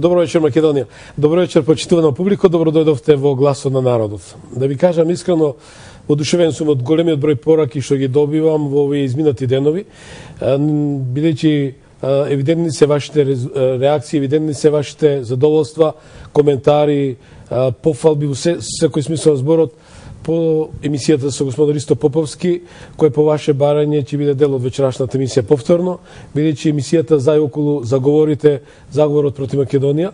Добро вечер, Македонија. Добро вечер, почитувана публико. Добро дојдовте во Гласот на народот. Да ви кажам искрено, одушевен сум од големиот број пораки што ги добивам во овие изминати денови, бидејќи евидентни се вашите реакции, евидентни се вашите задоволства, коментари, пофалби во секој смисол на зборот по емисијата со господин Ристо Поповски, кој по ваше барање ќе биде дел од вечерашната емисија повторно, бидејќи емисијата за и околу заговорот против Македонија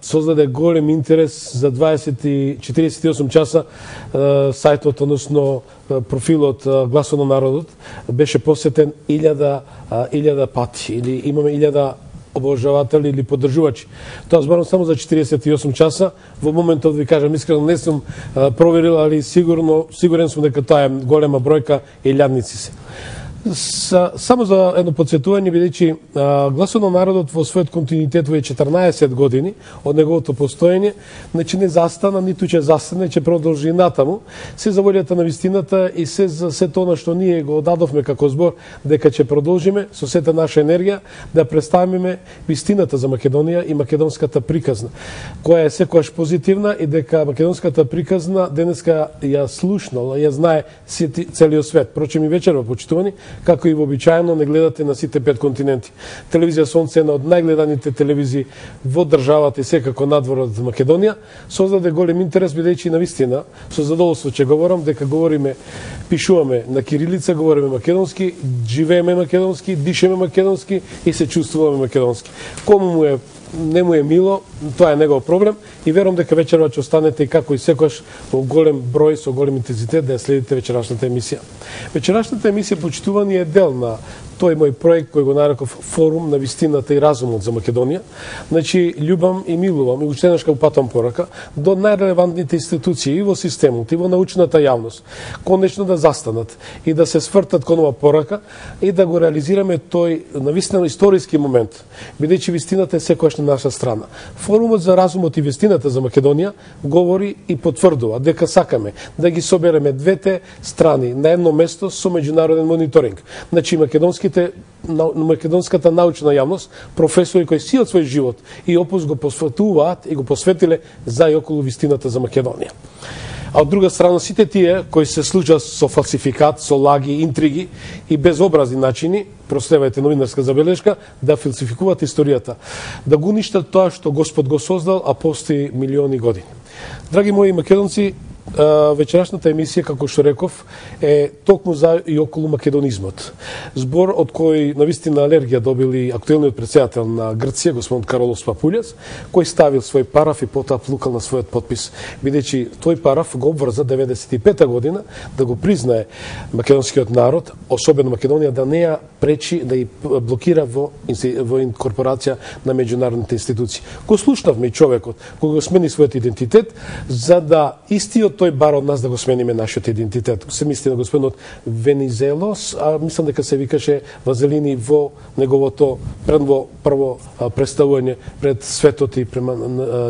создаде голем интерес за 48 часа. Сајтот, односно профилот Гласот на народот беше посетен 1000 пати, или имаме 1000 обожаватели или поддржувачи. Тоа зборам само за 48 часа. Во моментот ви кажам искрено не сум проверил, али сигурен сум дека тоа е голема бројка илјадници се. Само за едно подсетување, бидејќи Гласот на народот во својот континуитет во 14 години од неговото постоење, значи не застана, ниту ќе застане, ќе продолжи натаму, се за волјата на вистината и се за сето она што ние го дадовме како збор, дека ќе продолжиме со сета наша енергија да представиме вистината за Македонија и македонската приказна, која е секогаш позитивна и дека македонската приказна денеска ја слушнала, ја знае целиот свет. Прочем и вечерва, почитувани, како и вообичаено не гледате на сите 5 континенти. Телевизија Сонце е една од најгледаните телевизии во државата и секако надвор од Македонија, создаде голем интерес, бидејќи навистина со задоволство ќе говорам дека говориме, пишуваме на кирилица, говориме македонски, живееме македонски, дишеме македонски и се чувствуваме македонски. Кому не му е мило, тоа е негов проблем и верувам дека вечерва ќе останете и како и секогаш во голем број, со голем интензитет да ја следите вечерашната емисија. Вечерашната емисија, почитувани, е дел на тој мој проект кој го нареков Форум на вистината и разумот за Македонија. Значи, љубам и милувам и уште еднаш го патам порака до најрелевантните институции и во системот, и во научната јавност, конечно да застанат и да се свртат кон ова порака и да го реализираме тој навистина историски момент, бидејќи вистината е секогаш на наша страна. Форумот за разумот и вистината за Македонија говори и потврдува дека сакаме да ги собереме двете страни на едно место со меѓународен мониторинг. Значи, македонската научна јавност, професори кои си од свој живот и опус го посветуваат и го посветиле за и околу вистината за Македонија. А од друга страна, сите тие кои се служат со фалсификат, со лаги, интриги и безобразни начини, проследувајте новинарска забелешка, да фалсификуваат историјата, да го уништат тоа што Господ го создал, а постои милиони години. Драги мои македонци, вечерашната емисија, како што реков, е токму за и околу македонизмот. Збор од кој навистина алергија добил и актуелниот претседател на Грција, господин Каролос Папулјас, кој ставил свој параф и потоа плукал на својот подпис, бидејќи тој параф го обврза 95-та година да го признае македонскиот народ, особено Македонија, да не ја пречи, да ја блокира во инкорпорација на меѓународните институции. Го слушнавме и човекот, кој го смени својот идентитет, за да истиот тој бар од нас да го смениме нашиот идентитет. Се мисли на господинот Венизелос, а мислам дека се викаше Вазелини во неговото прво представување пред светот и према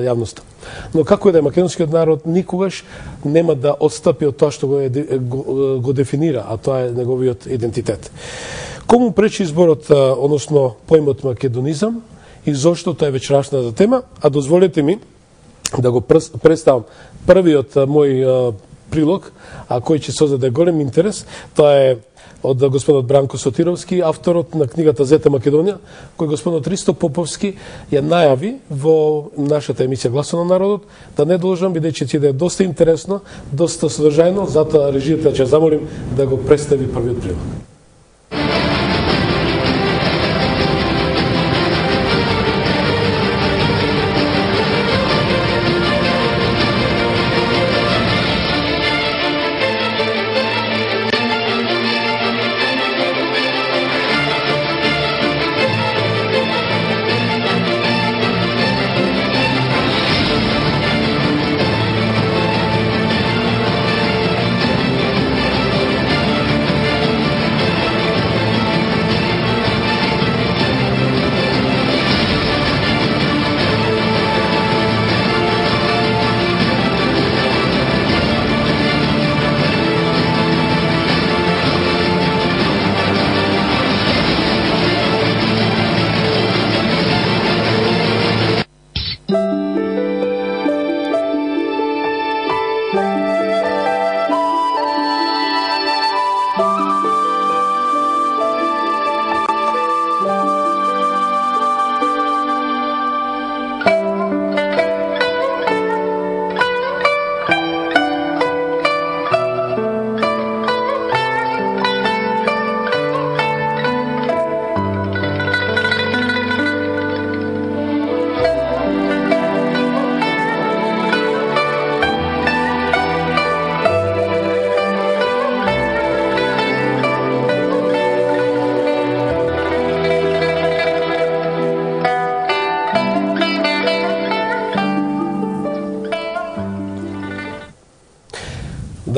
јавноста. Но како е да е, македонскиот народ никогаш нема да отстапи од тоа што го дефинира, а тоа е неговиот идентитет. Кому пречи изборот, односно поимот македонизам и зошто тоа е вечерашната тема, а дозволете ми да го представам првиот мој прилог, а кој ќе создаде голем интерес. Тоа е од господинот Бранко Сотировски, авторот на книгата Зета Македонија, кој господинот Ристо Поповски ја најави во нашата емисија Гласот на народот, да не должам, бидејќи ќе да е доста интересно, доста содржајно, затоа режијата ќе замолим да го представи првиот прилог.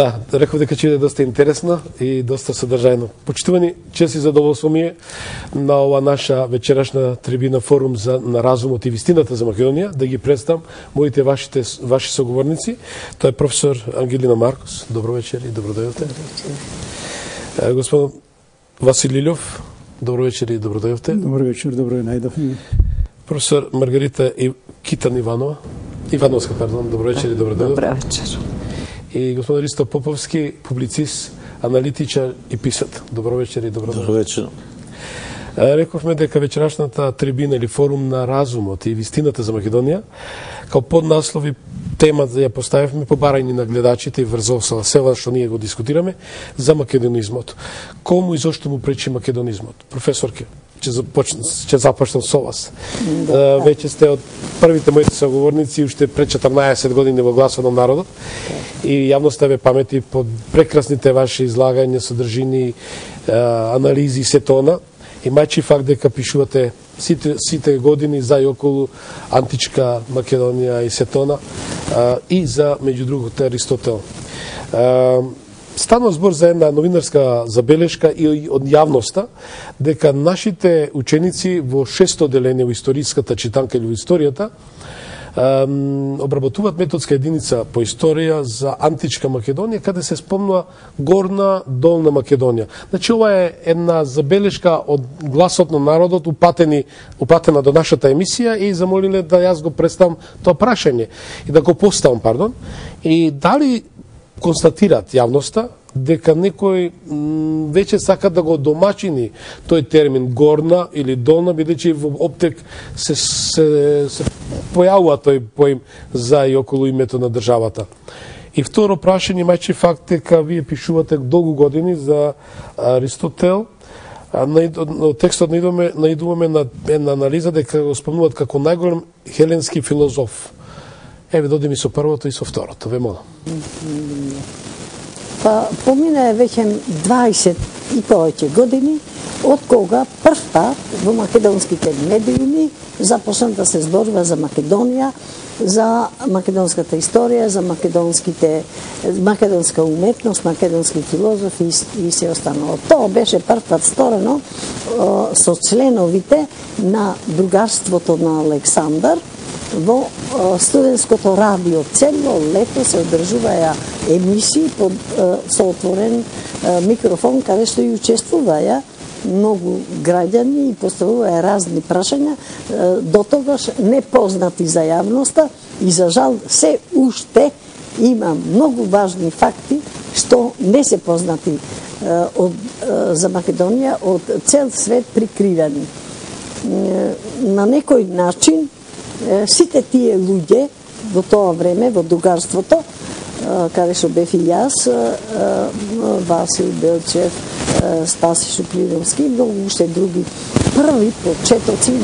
Да, реков дека ќе биде доста интересно и доста содржајно. Почитувани, чест и задоволство ми е на ова наша вечерашна трибина форум на разумот и вистината за Македонија да ги представам моите ваши соговорници. Тоа е професор Ангелина Маркос. Добро вечер и добро дојдовте. Господин Васил Илјов, добро вечер и добро дојдовте. Добро вечер, добро ја најдовме. Професор Маргарита Китан Ивановска, добро вечер и добро дојдовте. Добро вечер. И господин Ристо Поповски, публицист, аналитичар и писател. Добро вечер и добро дојдовте. Добро вечер. Рековме дека вечерашната трибина или форум на разумот и вистината за Македонија, као поднаслови тема да ја поставивме по барање на гледачите и врзо со села што ние го дискутираме за македонизмот. Кому и зошто му пречи македонизмот? Професорке, ќе започнам со вас. Веќе сте од првите моите соговорници уште пред 14 години во Гласот на народот и јавноста ве памети по прекрасните ваши излагања, содржини, анализи и сето она. И мајчи факт дека пишувате сите години за и околу античка Македонија и сетона и за, меѓу другото, Аристотел. Станува збор за една новинарска забелешка и од јавноста дека нашите ученици во 6-то деление во историската читанка или во историјата обработуваат методска единица по историја за античка Македонија, каде се спомнува Горна, Долна Македонија. Значи, ова е една забелешка од Гласот на народот, упатена до нашата емисија и замолиле да јас го представам тоа прашање и да го поставам, И дали констатираат јавноста дека некој веќе сака да го домачини тој термин горна или долна, бидејќи во оптек се појавува тој поим за и околу името на државата. И второ прашање, мајчи факт дека вие пишувате долго години за Аристотел, текстот наидуваме на една анализа дека го спомнуваат како најголем хеленски филозоф. Еве, доди ми со првото и со второто, ве молам. Па, помина е веќе 20 и повеќе години, од кога прв пат во македонските медиуми започна да се зборува за Македонија, за македонската историја, за македонска уметност, македонски филозофи и се останало. Тоа беше прв пат сторено со членовите на другарството на Александар. Во студентското радио цело лето се одржуваја емисии со отворен микрофон, каде што и учествуваја многу граѓани и поставуваја разни прашања, дотогаш непознати за јавноста и за жал се уште има многу важни факти што не се познати за Македонија од цел свет прикривани. На некој начин сите тие луѓе во тоа време, во другарството, каде што бев и јас, Васил Белчев, Спаси Шуплиновски и многу уште други први почетоци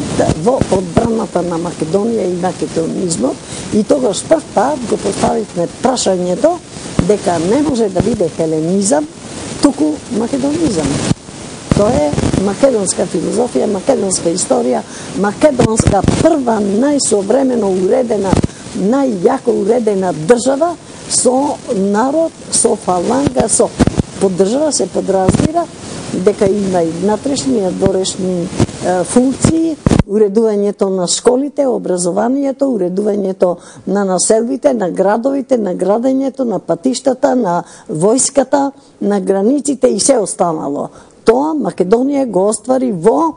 во одбраната на Македонија и македонизмот, и тогаш прв пат го поставивме прашањето дека не може да биде хеленизам, туку македонизам. Тоа е македонска филозофија, македонска историја, македонска прва најсовремено уредена, најјако уредена држава со народ, со фаланга, со поддржава се подразбира дека има и внатрешни и надворешни функции, уредувањето на школите, образованието, уредувањето на населбите, на градовите, на градењето, на патиштата, на војската, на границите и се останало. Тоа Македонија го оствари во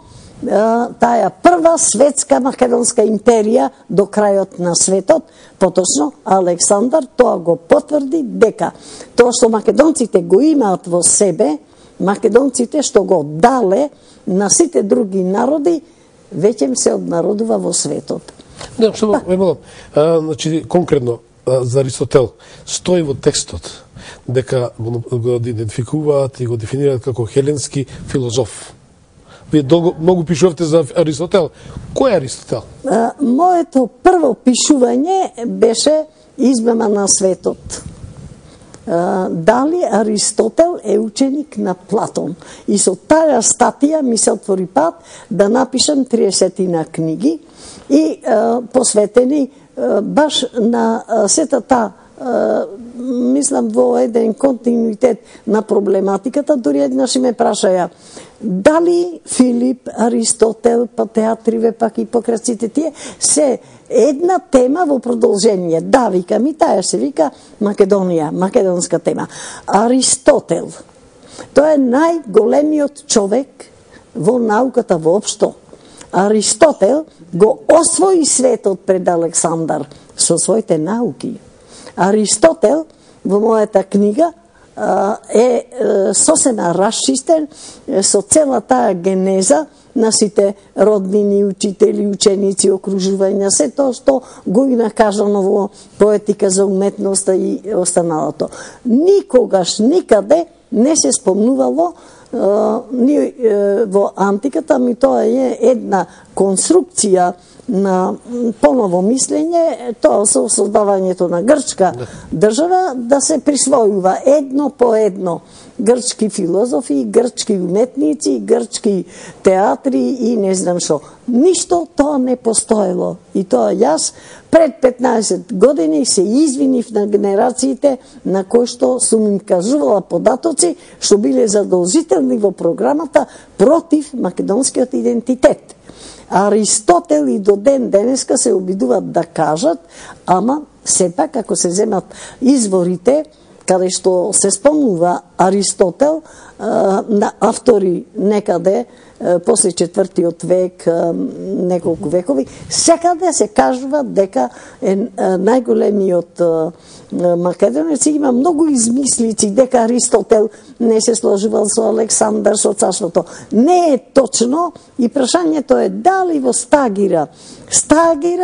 таа прва светска македонска империја до крајот на светот. Поточно Александар тоа го потврди дека тоа што македонците го имаат во себе, македонците што го дале на сите други народи, веќе се однародува во светот. Не, што значи конкретно за Аристотел стои во текстот дека го идентификуваат и го дефинираат како хеленски филозоф. Вие многу пишувате за Аристотел. Кој е Аристотел? Моето прво пишување беше Измама на светот. Дали Аристотел е ученик на Платон. И со таа статија ми се отвори пат да напишам 30 книги и посветени баш на сета таа мислам во еден континуитет на проблематиката, дури еднаш ме прашаја дали Филип, Аристотел, па театриве, пак и покраците тие, се една тема во продолжение. Да, вика ми, таа се вика Македонија, македонска тема. Аристотел, тој е најголемиот човек во науката воопшто. Аристотел го освои светот пред Александар со своите науки. Аристотел во мојата книга е сосема расчистен со цела таа генеза на сите роднини, учители, ученици, окружувања, се тоа што го има кажано во поетика за уметноста и останалото. Никогаш, никаде не се спомнувало ни во антиката, ми тоа е една конструкција на поново мислење, тоа со создавањето на грчка држава, да се присвојува едно по едно грчки филозофи, грчки уметници, грчки театри и не знам што. Ништо тоа не постоело. И тоа јас пред 15 години се извинив на генерациите на кои што сум им кажувала податоци што биле задолжителни во програмата против македонскиот идентитет. Аристотел и до ден денеска се обидуваат да кажат, ама сепак ако се земат изворите каде што се спомнува Аристотел на автори некаде после 4-тиот век, неколку векови, секаде се кажува дека е најголемиот македонец. Има многу измислици дека Аристотел не се сложувал со Александар, со царството. Не е точно и прашањето е дали во Стагира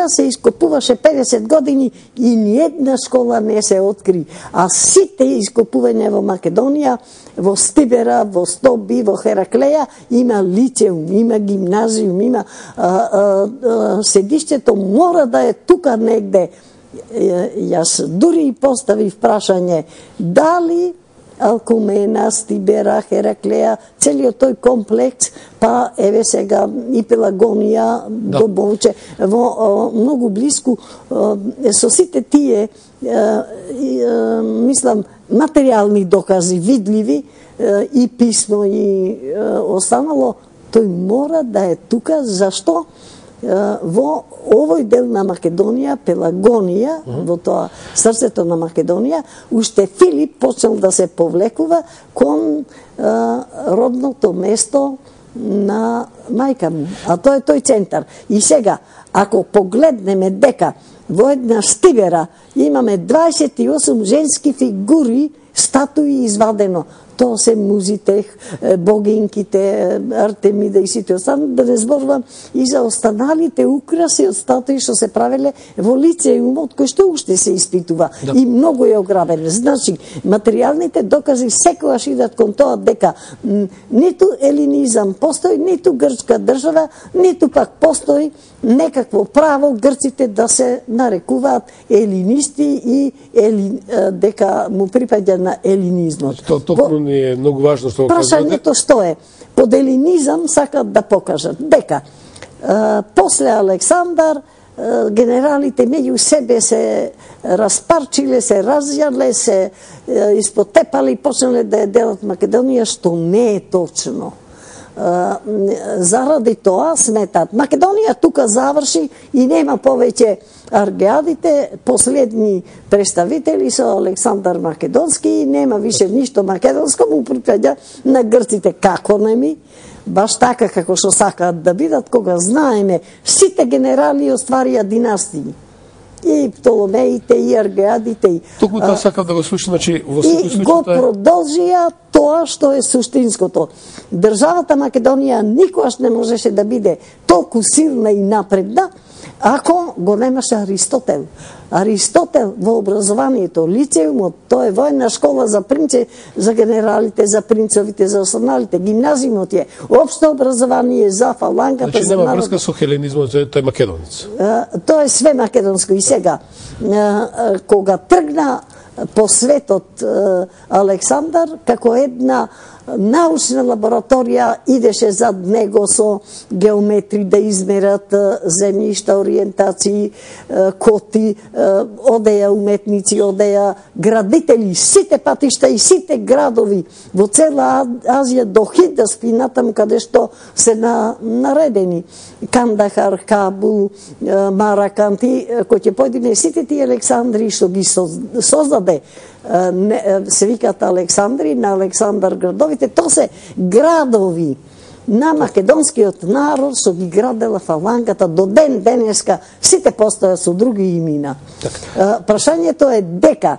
се ископуваше 50 години и ниедна школа не се откри. А сите ископувања во Македонија, во Стибера, во Стоби, во Хераклеја, има лицеум, има гимназиум, има седишќето мора да е тука негде. Јас дури и поставив прашање дали Алкумена, Стибера, Хераклеја, целиот тој комплекс, па еве сега и Пелагонија, до Бонче, во многу блиску со сите тие мислам материјални докази видливи и писмо и останало, тој мора да е тука. Зашто? Во овој дел на Македонија, Пелагонија, во тоа срцето на Македонија, уште Филип почнал да се повлекува кон родното место на мајка му, а тоа е тој центар. И сега, ако погледнеме дека во една Стибера имаме 28 женски фигури, статуи извадено, тоа се музите, богинките, Артемида и сите останали, да не зборувам и за останалите украси од статуи што се правеле во лицеумот, кој што уште се испитува и многу е ограбен. Значи, материјалните докази секогаш идат кон тоа дека ниту елинизам постои, ниту грчка држава, ниту пак постои некакво право грците да се нарекуваат елинисти и дека му припаѓа на елинизмот. Токму ни е многу важно што го кажувате. Прашањето што е? Под елинизам сакат да покажат дека после Александар генералите меѓу себе се распарчиле, се разјале, се испотепали и почнале да ја делат Македонија, што не е точно. Заради тоа сметат Македонија тука заврши и нема повеќе аргеадите, последни представители со Александар Македонски, нема више ништо македонско, му припаѓа на грците. Како не ми? Баш така како што сакаат да бидат, кога знаеме сите генерали остварија династии. И Птоломеите, и Аргеадите. Токму тоа сакам да го слушам, значи во секој случај и го продолжија тоа што е суштинското. Државата Македонија никогаш не можеше да биде толку силна и напредна ако го немаше Аристотел. Аристотел во образованието, лицеумот, тоа е војна школа за принце, за генералите, за принцовите, за останалите, гимназиумот е општо образование за фалангата. Значи нема врска со хеленизмот, тој е македонец. Тоа е све македонско. И сега, кога тргна по светот Александар, како една научна лабораторија идеше зад него со геометри да измерат земјишта, ориентации, коти, одеја уметници, одеја градители, сите патишта и сите градови во цела Азија до Хиндаспи натаму каде што се наредени Кандахар, Кабул, Мараканти, кој ќе појдине сите тие Александри што ги создаде се викаат Александри, на Александар градовите, то се градови на македонскиот народ што ги градела фалангата до ден денеска, сите постојат со други имена. Прашањето е дека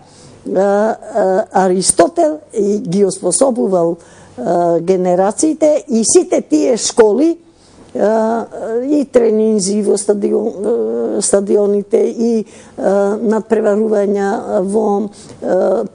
Аристотел ги оспособувал генерациите и сите тие школи и тренинзи во стадионите и надпреварувања во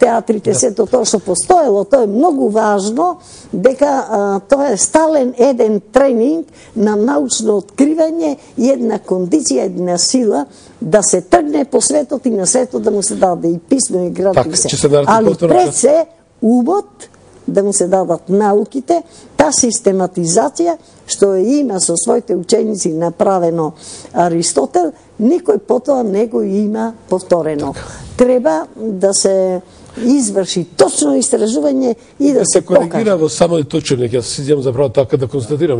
театрите, сето тоа што постоело, тоа е многу важно, дека тоа е стален еден тренинг на научно откривање и една кондиција, една сила да се тргне по светот и на светот да му се даде и писмо и градови се. Али пред се умот да му се дадат науките, та систематизација што има со своите ученици направено Аристотел, никој потоа не го има повторено. Треба да се изврши точно истражување и да се покаже. Се коригира во само точник, јас си земам заправо така да констатирам.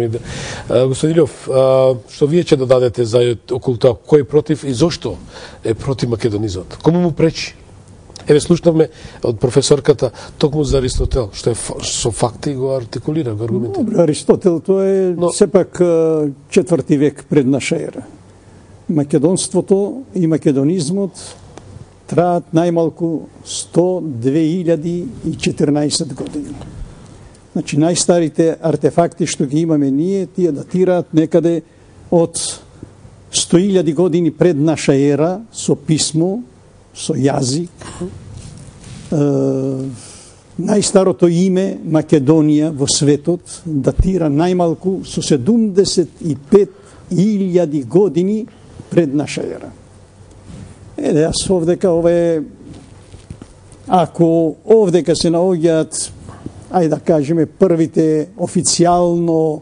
Господин Илјов, што вие ќе додадете за околу тоа, кој е против и зошто е против македонизмот? Кому му пречи? Еве слушнавме од професорката токму за Аристотел, што е со факти го артикулира, го аргументира. Добро, Аристотел тоа е сепак 4 век пред наша ера. Македонството и македонизмот траат најмалку 102.014 години. Значи, најстарите артефакти што ги имаме ние, тие датираат некаде од 100.000 години пред наша ера, со писмо, со јазик. Најстарото име Македонија во светот датира најмалку со 75.000 години пред наша ера. Јас овдека, ако овдека се наоѓаат, ајде да кажеме, првите официјално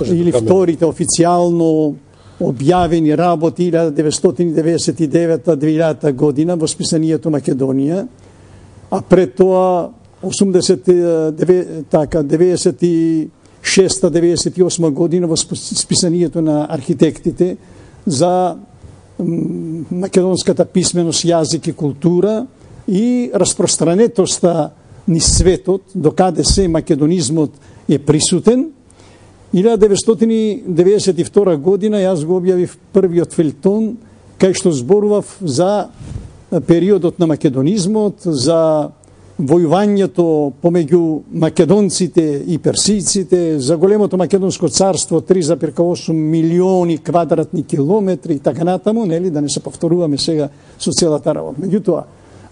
или вторите официјално објавени работи 1999-2000 година во списанието Македонија, а пред тоа 96-98 година во списанието на архитектите за македонската писменост, јазик и култура и распространетоста низ светот, докаде се македонизмот е присутен. 1992 година јас го објавив првиот фелтон кај што зборував за периодот на македонизмот, за војувањето помеѓу македонците и персијците, за големото македонско царство 3,8 милиони квадратни километри и така натаму, нели, да не се повторуваме сега со целата работа. Меѓутоа,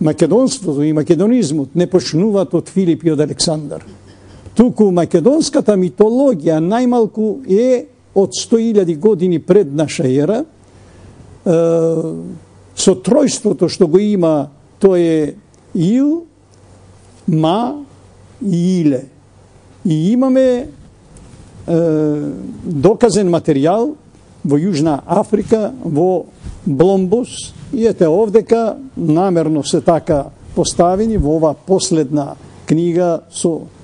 македонството и македонизмот не почнуваат од Филип и од Александар. Туку македонската митологија најмалку е од 100.000 години пред наша ера. Со тројството што го има, тоа е Ил, Ма и Иле. И имаме доказен материјал во Јужна Африка, во Бломбос, и ете овдека намерно се така поставени во ова последна книга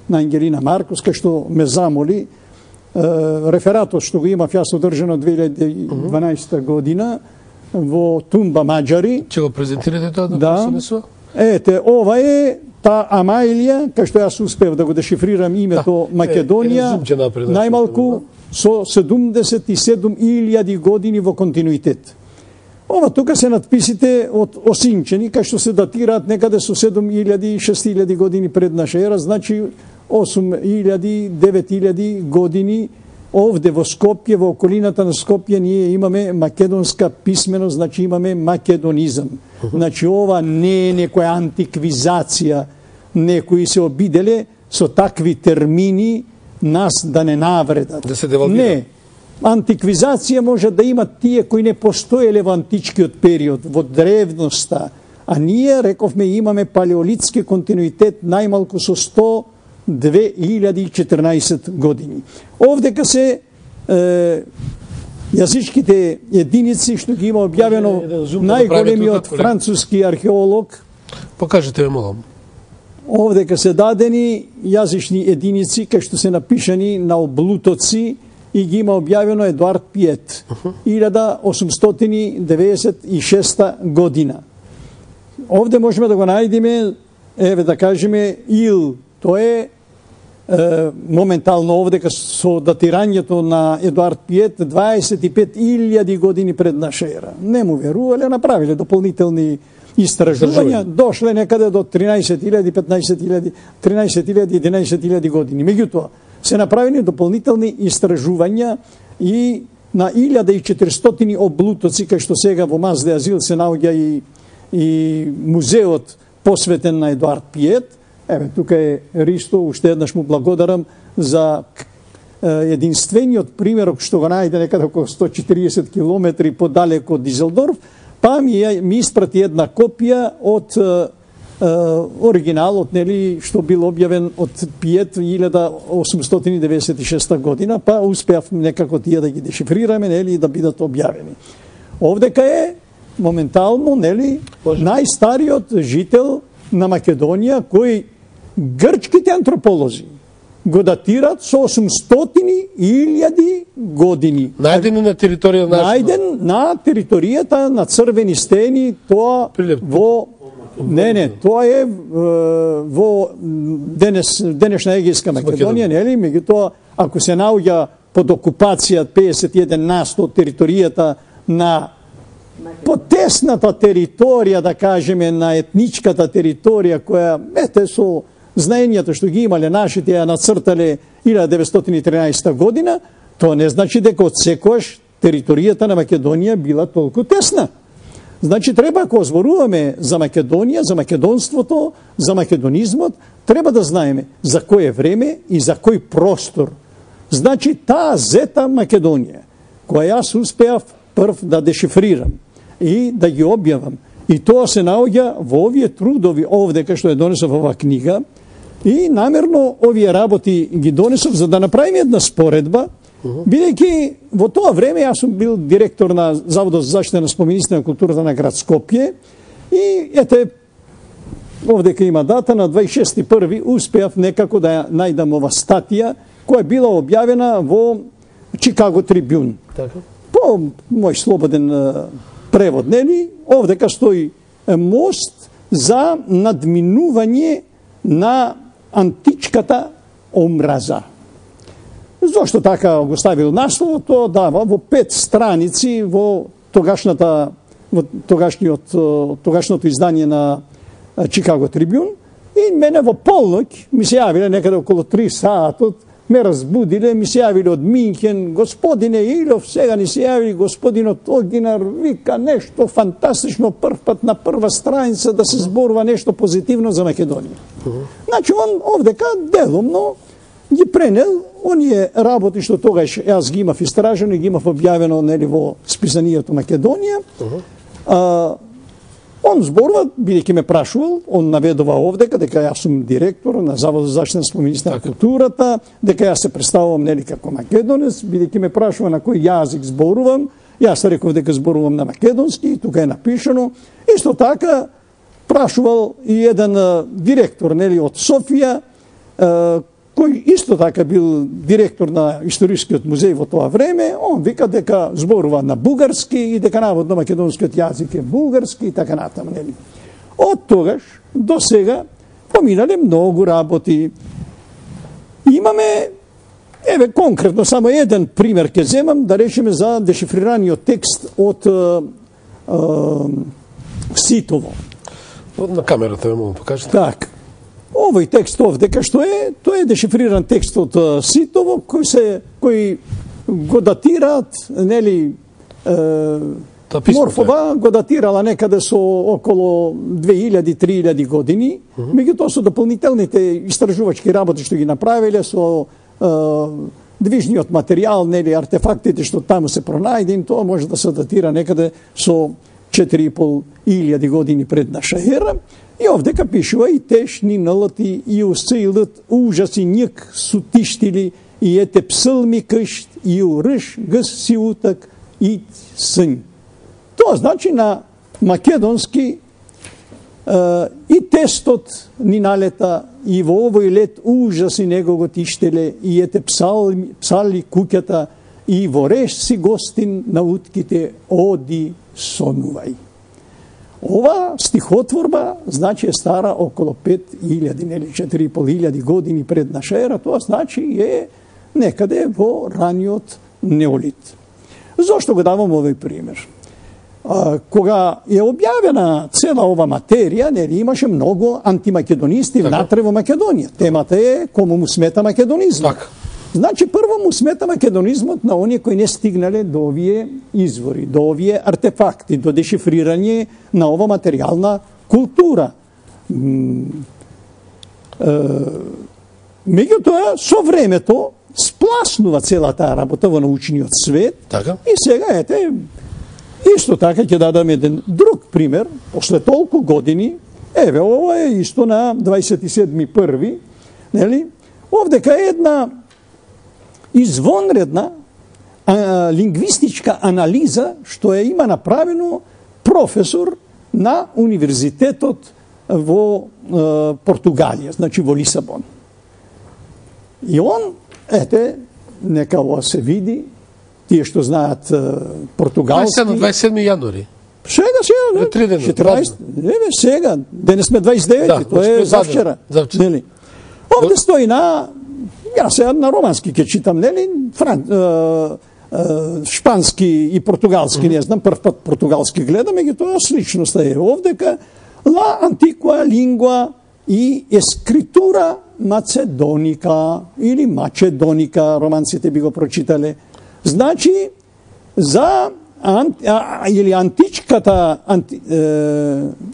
на Ангелина Маркос, кај што ме замоли, рефератот што го имав јас одржано 2012 година во Тумба Маđари. Ќе го презентирате тоа? Да. Ете, ова е та Амаилија, кај што јас успев да го дешифрирам името Македонија, најмалку со 77.000 години во континуитет. Ова тука се надписите од осинчени, кај што се датираат некаде со 7.000-6.000 години пред наша ера, значи 8.000-9.000 години. Овде во Скопје, во околината на Скопје, ние имаме македонска писменост, значи имаме македонизам. Значи ова не е некоја антиквизација, некои се обиделе со такви термини нас да не навредат. Да се девалвира. Не. Антиквизација може да имат тие кои не постоеле во античкиот период, во древноста, а ние, рековме, имаме палеолитски континуитет најмалку со 100 2014 години. Овдека се јазичките единици што ги има објавено најголемиот француски археолог. Покажете ме, молам. Овдека се дадени јазични единици кај што се напишани на облутоци и ги има објавено Едуард Пиет, 1896 година. Овде можеме да го најдеме, еве да кажеме, Ил, тоа е моментално овдека со датирањето на Едуард Пиет 25.000 години пред наша ера. Не му верувале, направиле дополнителни истражувања, дошле некаде до 13.000, 15.000, 13.000, 11.000 години. Меѓутоа, се направени дополнителни истражувања и на 1400 облутоци, кај што сега во Мазде Азил се наоѓа и музеот посветен на Едуард Пиет. Еве, тука е Ристо, уште еднаш му благодарам за единствениот примерок што го најде некаде околу 140 километри подалеку од Дизелдорф, па ми испрати една копија од оригиналот, нели, што бил објавен од Пиет 1896 година, па успеав некако тие да ги дешифрираме, нели, и да бидат објавени. Овдека е моментално, нели, најстариот жител на Македонија, кој грчките антрополози го датират со 800.000 години. Најден на територија на Најден на територијата на Црвени стени, тоа во тоа е во денешна Егејска Македонија, нели? Меѓутоа, ако се наоѓа под окупација 51% од територијата на потесната територија, да кажеме, на етничката територија, која, со знаењата што ги имале нашите, ја нацртале 1913 година, тоа не значи дека од секојаш територијата на Македонија била толку тесна. Значи, треба, ако зборуваме за Македонија, за македонството, за македонизмот, треба да знаеме за кој време и за кој простор. Значи, таа зета Македонија, која јас успеав прв да дешифрирам и да ги објавам, и тоа се наоѓа во овие трудови овде, кај што ја донесов ова книга, и намерно овие работи ги донесов за да направиме една споредба, бидејќи во тоа време јас сум бил директор на Заводот за заштита на спомениците на културата на град Скопје и ете, овдека има дата, на 26.1. успеав некако да ја најдам ова статија која била објавена во Чикаго Трибјун. По мој слободен превод, нели, овдека стои мост за надминување на античката омраза. Зошто така го ставил наслов? Тоа дава во 5 страници во тогашното издание на Чикаго Трибјун, и мене во полноќ ми се јавиле некаде околу 3 сатот, ме разбудиле, ми се јавиле од Минхен, господине Илов, сега ни се јавили господинот Огинар, вика нешто фантастично, прв пат на прва страница да се зборува нешто позитивно за Македонија. Значи, он овдека делумно ги пренел оние работи што тогаш јас ги имав истражено и ги имав објавено, нели, во списанието Македонија. Он зборува, бидејќи ме прашувал, он наведува овдека дека јас сум директор на Завод за заштита на спомениците на културата, дека јас се представувам, нели, како македонец, бидејќи ме прашува на кој јазик зборувам, јас реков дека зборувам на македонски, тука е напишано. Исто така прашувал и еден директор, нели, од Софија, кој исто така бил директор на Историскиот музеј во тоа време. Он вика дека зборува на бугарски и дека наводно македонскиот јазик е бугарски и така натаму, нели. Од тогаш до сега поминале многу работи. Имаме, еве конкретно само еден пример ќе земам, да речеме за дешифрираниот текст од Ситово. На камерата ме покажете. Така. Овој текст овдека што е, тоа е дешифриран текст од Ситово, кој го датираат, нели, Морфова го датирала некаде со околу 2000-3000 години, меѓутоа со дополнителните истражувачки работи што ги направиле, со движниот материјал, нели, артефактите што таму се пронајдени, тоа може да се датира некаде со 4.500 години пред наша ера. И овдека пишува и тешни налати и усцейлът ужаси ник сутиштили и ете псалми къщ и уръж гъс си утък и сън. Това значи на македонски и тестот ни налета и во овој лет ужаси него го тиштеле и ете псали куќата и во реш си гостин на утките оди сонувај. Ова стихотворба значи е стара около 5000 или 4500 години пред наша ера, тоа значи е некаде во раниот неолит. Зошто го давам овој пример? Кога е објавена цела ова материја, нели имаше многу антимакедонисти внатре во Македонија. Темата е кому му смета македонизмот. Значи прво му смета македонизмот на оние кои не стигнале до овие извори, до овие артефакти, до дешифрирање на ова материјална култура. Меѓутоа, со времето спласнува цела таа работа во научниот свет. И сега ете, исто така ќе дадам еден друг пример, после толку години, еве ова е исто на 27.1, нели? Овдека е една извонредна лингвистичка анализа што ја има направено професор на универзитетот во Португалија, значи во Лисабон. И он, ете, нека ова се види, тие што знаат португалски. На 27 јануари. Сега, не? 3 дена. 14, еве сега, денес сме 29, тоа е завчера. Нели? Овде стои на, јас сега на романски ќе читам, нели? Шпански и португалски, не знам, прв пат португалски гледам, меѓутоа сличноста е овдека la antiqua lingua и ескритура macedоnica или macedоnica, романците би го прочитале. Значи, за или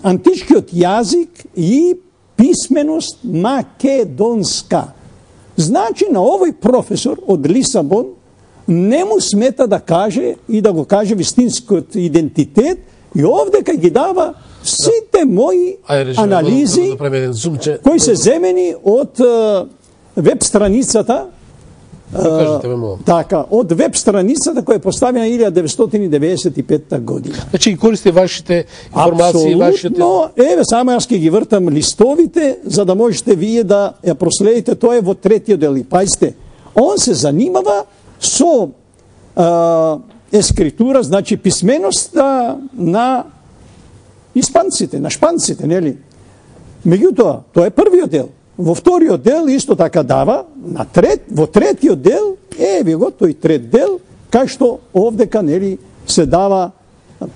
античкиот јазик и писменост македонска. Значи, на овој професор од Лисабон не му смета да каже и да го каже вистинскиот идентитет и овдека ги дава сите мои анализи кои се земени од веб страницата. Така, од веб страницата која е поставена 1995 година. Значи и користите вашите информации, Апсолутно, еве само јас ќе ги вртам листовите за да можете вие да ја проследите, тоа е во третиот дел. И пајте, он се занимава со ескритура, значи писменоста на испанците, на шпанците, нели? Меѓутоа, тоа е првиот дел. Во вториот дел исто така дава, во третиот дел, еве го тој трет дел, кај што овдека, нели, се дава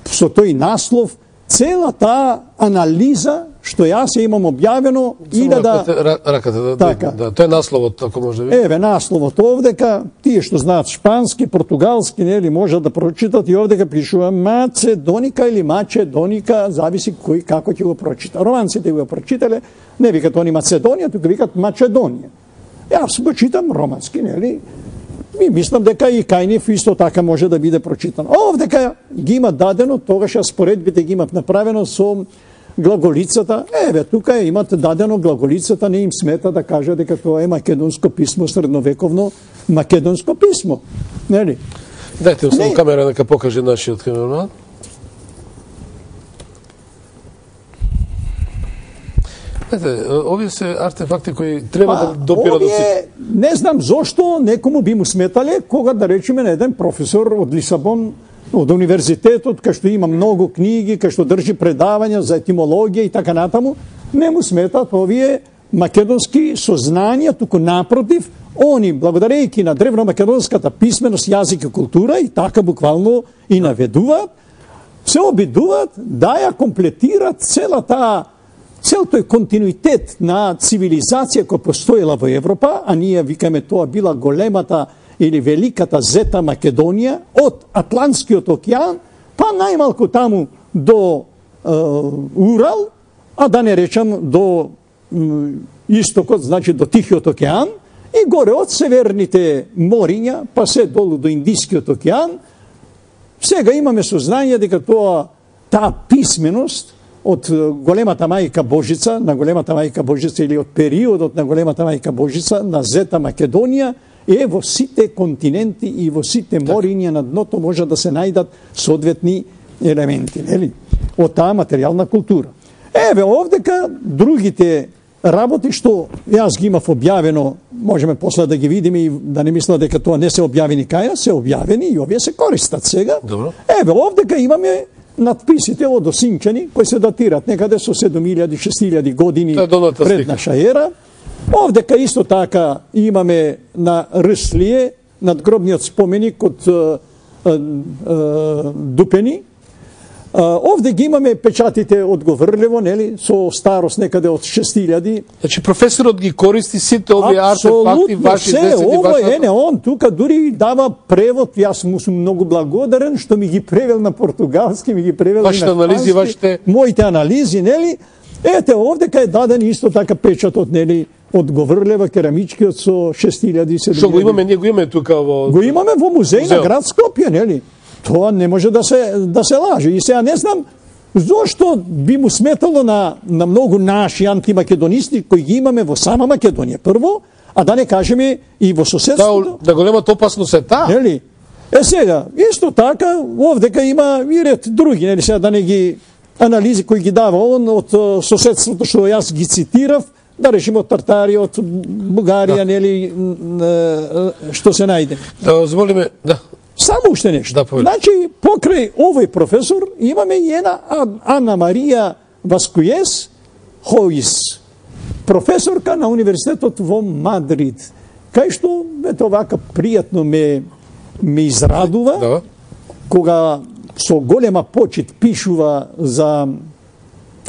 со тој наслов цела таа анализа што јас ја имам објавено и раката, така. Тоа е насловот, ако може да ви. Еве насловот овдека, тие што знаат шпански, португалски, нели, можат да прочитат и овдека пишува Macedоnica или Macedоnica, зависи кој како ќе го прочита. Романците го прочитале, не викат они Macedонија, тука викат Macedонија. Јас го читам романски, нели? И мислам дека и кај нив исто така може да биде прочитан. Овдека ги има дадено, тогаш споредбите ги имат направено со глаголицата. Еве, тука имат дадено глаголицата, не им смета да кажа дека тоа е македонско писмо, средновековно македонско писмо. Нели? Дајте само камера нека покаже нашиот камераман. Овие се артефакти кои треба да допират до сите. Не знам зошто некому би му сметале кога да речеме на еден професор од Лисабон, од универзитетот, кај што има многу книги, кај што држи предавања за етимологија и така натаму, не му сметат овие македонски сознања, туку напротив, они, благодарејќи на древномакедонската писменост, јазик и култура, и така буквално и наведуваат, се обидуваат да ја комплетират цел тој континуитет на цивилизација која постоела во Европа, а ние викаме тоа била големата или великата зета Македонија, од Атлантскиот океан, па најмалку таму до Урал, а да не речам до истокот, значи до Тихиот океан, и горе од северните мориња, па се долу до Индискиот океан. Сега имаме сознање дека тоа таа писменост од големата мајка Божица, на големата мајка Божица или од периодот на големата мајка Божица на Зета Македонија е во сите континенти и во сите мориња на дното може да се најдат соодветни елементи, нели? Од таа материјална култура. Еве овдека другите работи што јас ги имав објавено, можеме после да ги видиме и да не мисла дека тоа не се објавени кај нас, се објавени и овие се користат сега. Добро. Еве овдека имаме надписите од осинчани кои се датираат некаде со 7000-6000 години пред наша ера. Овдека исто така имаме на Рслие надгробниот споменик од Дупени. Овде ги имаме печатите од Говрлево, нели, со старост некаде од 6000. Значи професорот ги користи сите овие артефакти, ваши 10 ваши. Не, он тука дури дава превод, јас му сум многу благодарен што ми ги превел на португалски, ми ги превел на анализи, моите анализи, нели? Ете, овдека е даден исто така печатот, нели, од Говрлева, керамичкиот со 6000-7000. Што го имаме, ние го имаме тука во... Го имаме во музеј на град Скопје, нели? Тоа не може да се лаже. И сега не знам зошто би му сметало на многу наши антимакедонисти кои ги имаме во сама Македонија прво, а да не кажеме и во соседството. Да големата опасност е таа. Нели? Сега, исто така, овдека има и ред други, нели, сега да не ги анализи кои ги дава он од соседството што јас ги цитирав, да речеме од Тартарија, од Бугарија, нели, што се најде. Да, зволиме, да. Само уште нешто. Да, значи, покрај овој професор имаме и една Ана Марија Васкуес Хоис, професорка на Универзитетот во Мадрид, кај што ето вака пријатно ме израдува, да, кога со голема почит пишува за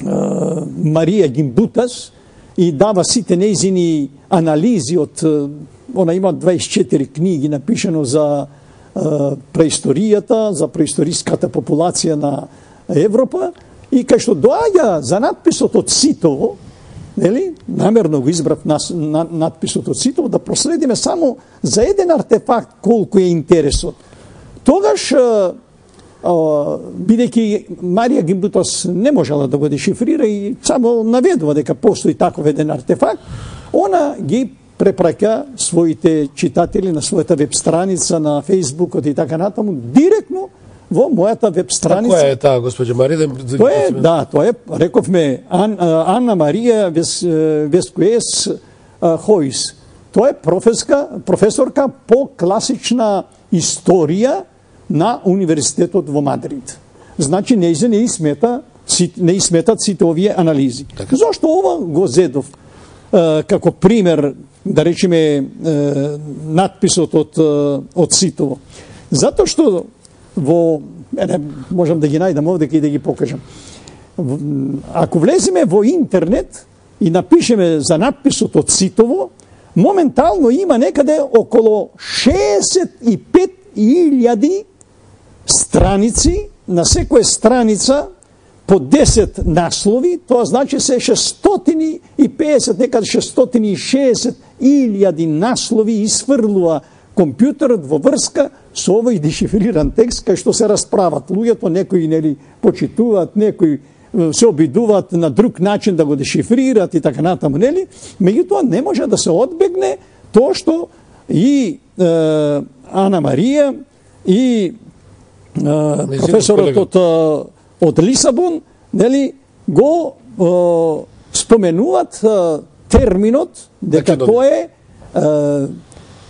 Марија Гимбутас и дава сите нејзини анализи од, она има 24 книги напишано за преисторијата, за преисториската популација на Европа, и кај што доаѓа за надписот од Ситово, нели, намерно го избрав надписот од Ситово, да проследиме само за еден артефакт колку е интересот. Тогаш, бидејќи Марија Гимбутас не можела да го дешифрира и само наведува дека постои таков еден артефакт, она ги препраќа своите читатели на својата веб страница на Фејсбукот и така натаму директно во мојата веб страница. Која е таа, госпоѓа Марија? Тоа е, рековме, Ана Марија Васкуес Хоис. Тоа е професорка по класична историја на Универзитетот во Мадрид. Значи, не сметат сите овие анализи. Зошто ова го зедов како пример, да речеме, надписот од Ситово? Затоа што можам да ги најдам овде и да ги покажам. Ако влеземе во интернет и напишеме за надписот од Ситово, моментално има некаде около 65.000 страници, на секоја страница по 10 наслови, тоа значи се 650, некаде 660.000 наслови изфрлува компјутерот во врска со овој дешифриран текст, кај што се расправат луѓето, некои нели почитуваат, некои се обидуваат на друг начин да го дешифрираат и така натаму, нели? Меѓутоа не може да се одбегне тоа што и Ана Марија и професорот од Лисабон, нели, го споменуваат терминот дека тоа е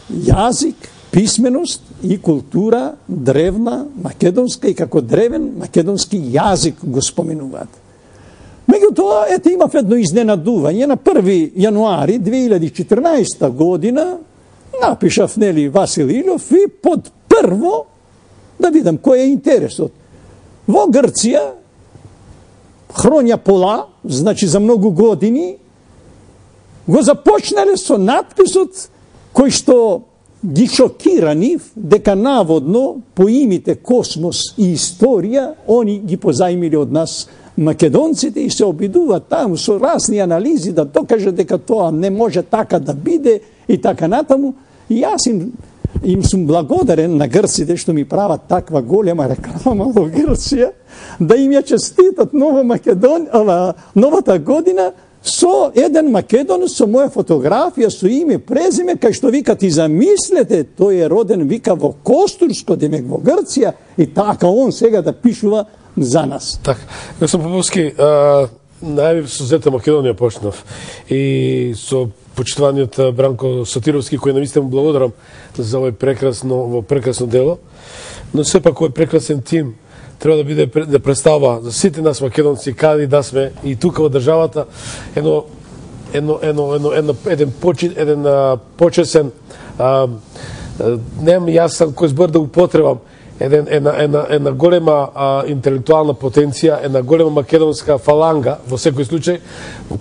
јазик, писменост и култура древна македонска и како древен македонски јазик го споменуваат. Меѓутоа, ете, имав едно изненадување. На 1. јануари 2014 година напишав, нели, Васил Илјов и под прво да видам кој е интересот. Во Грција, Хронја Пола, значи за многу години, го започнале со надписот кој што ги шокира нив дека наводно по имите Космос и Историја они ги позајмиле од нас македонците и се обидуваат таму со разни анализи да докаже дека тоа не може така да биде и така натаму. И јас им сум благодарен на грците што ми прават таква голема реклама во Грција, да им ја честитат новата година со еден македонец со моја фотографија, со име, презиме, кај што викат и замислете, тој е роден, вика, во Костурско, демек во Грција, и така он сега да пишува за нас. Така, Господин Поповски, најавив со Зета Македонија почнав и со почитуваниот Бранко Сотировски, кој навистина му благодарам за овој прекрасно дело, но сепак овој прекрасен тим треба да биде да представа за сите нас македонци каде да сме и тука во државата еден почесен немам јасен кој збор да употребам една голема интелектуална потенција, една голема македонска фаланга во секој случај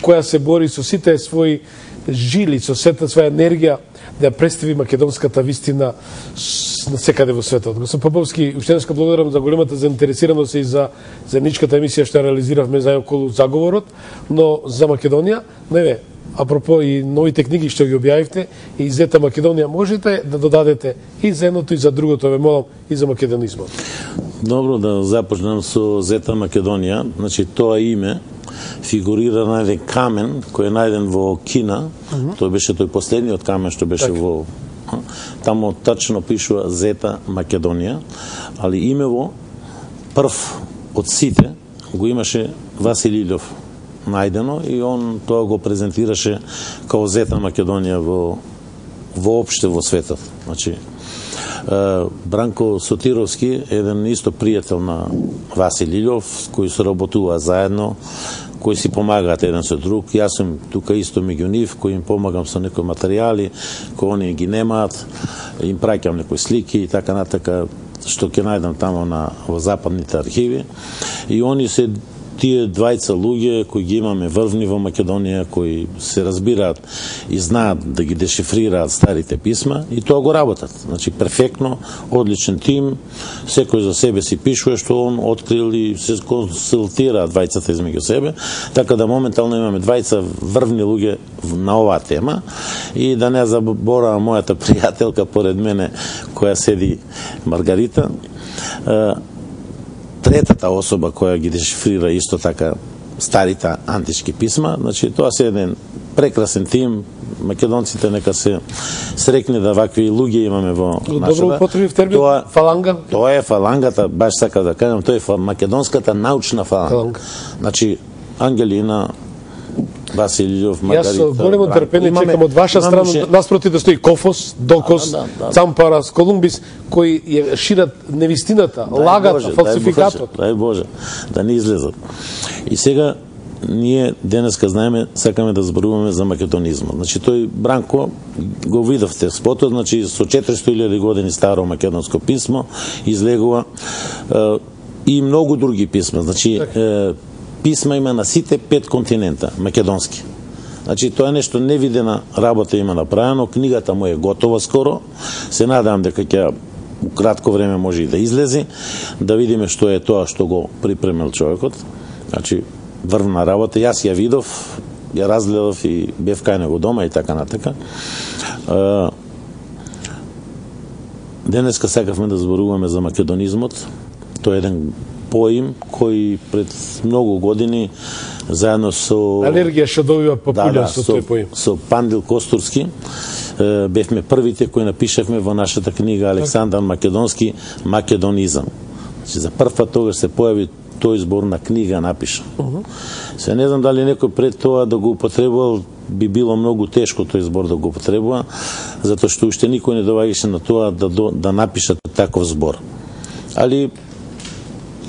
која се бори со сите своји жили, со сета своја енергија да представи македонската вистина на секаде во светот. Господин Поповски, уште еднаш благодарам за големата заинтересираност и за заедничката емисија што ја реализиравме за околу заговорот, но за Македонија, неве, апропо и новите книги што ги објавивте, и Зета Македонија, можете да додадете и за едното и за другото, ве молам, и за македонизмот. Добро, да започнем со Зета Македонија. Значи, тоа име фигурира на еден камен кој е најден во Кина. Тој беше тој последниот камен што беше во... Тамо тачно пишува Зета Македонија, али имево прв од сите го имаше Васили Илјов најдено и он тоа го презентираше као Зета Македонија воопште во светот. Значи, Бранко Сотировски, еден исто пријател на Васили Илјов, кои се работува заедно, кои си помагаат еден со друг. Јас сум тука исто меѓу нив, кои им помагам со некои материјали, кои они ги немаат, им праќам некои слики и така натака, што ќе најдам тамо во западните архиви. И они се тие двајца луѓе кои ги имаме врвни во Македонија, кои се разбираат и знаат да ги дешифрираат старите писма и тоа го работат. Значи перфектно, одличен тим, секој за себе си пишува што он открил и се консултираат двајцата измеѓу себе, така да моментално имаме двајца врвни луѓе на оваа тема и да не заборавам мојата пријателка поред мене која седи Маргарита, третата особа која ги дешифрира исто така старите антички писма. Значи, тоа се еден прекрасен тим. Македонците нека се срекне да вакви луѓе имаме во нашата. Добро употребив термин фаланга. Тоа е фалангата, баш сакав да кажам, тоа е македонската научна фаланга. Значи, Ангелина, Васили Илјов, Маргарита. Јас со големо трпение чекам од ваша страна наспроти да стои Кофос, Докос, Цампарас, Колумбис, кои ја шират невистината, лагат, фалсификатот. Дај Боже, да не излезат. И сега ние денеска знаеме, сакаме да зборуваме за македонизмот. Значи тој Бранко го видовте спотот, значи со 400.000 години старо македонско писмо излегува и многу други писма. Значи писма има на сите 5 континента македонски. Значи тоа е нешто невидена работа има направено, книгата му е готова скоро. Се надевам дека ќе у кратко време може и да излези, да видиме што е тоа што го припремил човекот. Значи врвна работа, јас ја видов, ја разгледав и бев кај него дома и така натака. Денеска сакавме да зборуваме за македонизмот. Тоа е еден поим кој пред многу години заедно со алергија што добива популярност со тој поим. Со Пандил Костурски бевме првите кои напишавме во нашата книга Александар Македонски Македонизам. Значи за прв пат тогаш се појави тој збор на книга напиша. Се не знам дали некој пред тоа да го употребувал, би било многу тешко тој збор да го употребува, затоа што уште никој не доваѓаше на тоа да напиша таков збор. Али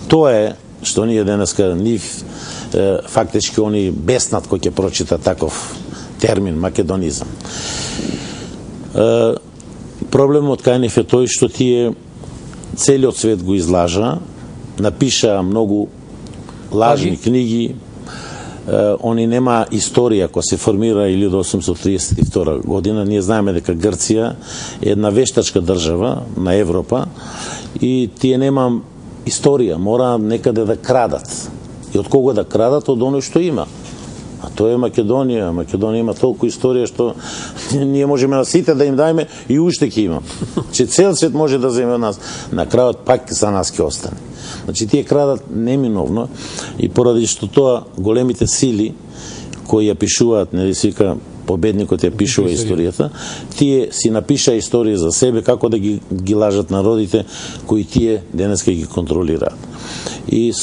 тоа е што ние денеска нив фактички они беснат кој ќе прочита таков термин македонизам. Проблемот кај нив е тој што тие целиот свет го излажа, напиша многу лажни книги, они нема историја која се формира 1832 година. Ние знаеме дека Грција е една вештачка држава на Европа и тие нема историја, мора некаде да крадат. И од кого да крадат? Од оној што има. А тоа е Македонија. Македонија има толку историја што ние можеме на сите да им дајме и уште ќе има. Че цел свет може да земе од нас. На крајот пак за нас ќе остане. Значи тие крадат неминовно и поради што тоа големите сили кои ја пишуваат, нели се вика победникот ја пишува историјата, тие си напиша историја за себе како да ги лажат народите кои тие денеска ги контролираат. И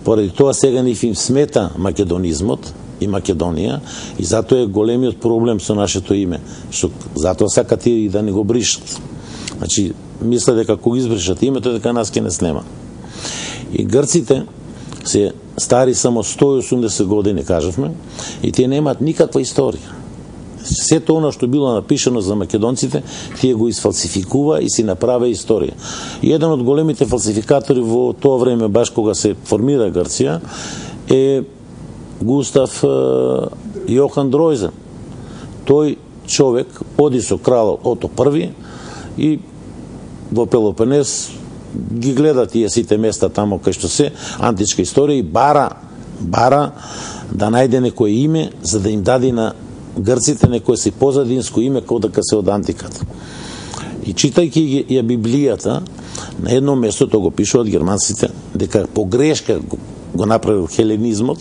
поради тоа сега ни им смета македонизмот и Македонија и затоа е големиот проблем со нашето име, што затоа сакат и да не го бришат. Значи, мисля дека кога избришат името, дека нас ќе не снема. И грците се стари само 180 години, кажавме, и тие немаат никаква историја. Сето оно што било напишано за македонците, тие го изфалсификува и си направа историја. И еден од големите фалсификатори во тоа време, баш кога се формира Грција, е Густав Јохан Дројзен. Тој човек оди со кралот Ото I и во Пелопонез ги гледа тие сите места тамо кај што се античка историја и бара да најде некое име за да им даде на грците некое си позадинско име како дека се од антиката. И читајќи ја Библијата, на едно место тоа го пишуваат германците дека погрешка го направил хеленизмот,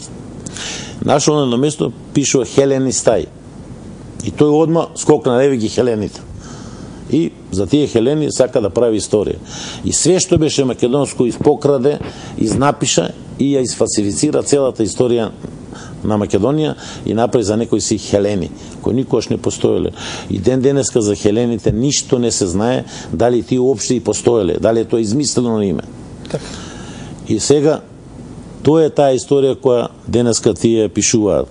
нашо на едно место пишува Хеленистај. И тој одма скокна леви ги хелените. И за тие хелени сака да прави историја. И све што беше македонско испокраде, изнапиша и ја изфалсифицира целата историја на Македонија и направи за некои си хелени, кои никогаш не постоеле. И ден денеска за хелените ништо не се знае дали тие уопште и постоеле, дали е тоа измислено име. И сега тоа е таа историја која денеска тие пишуваат.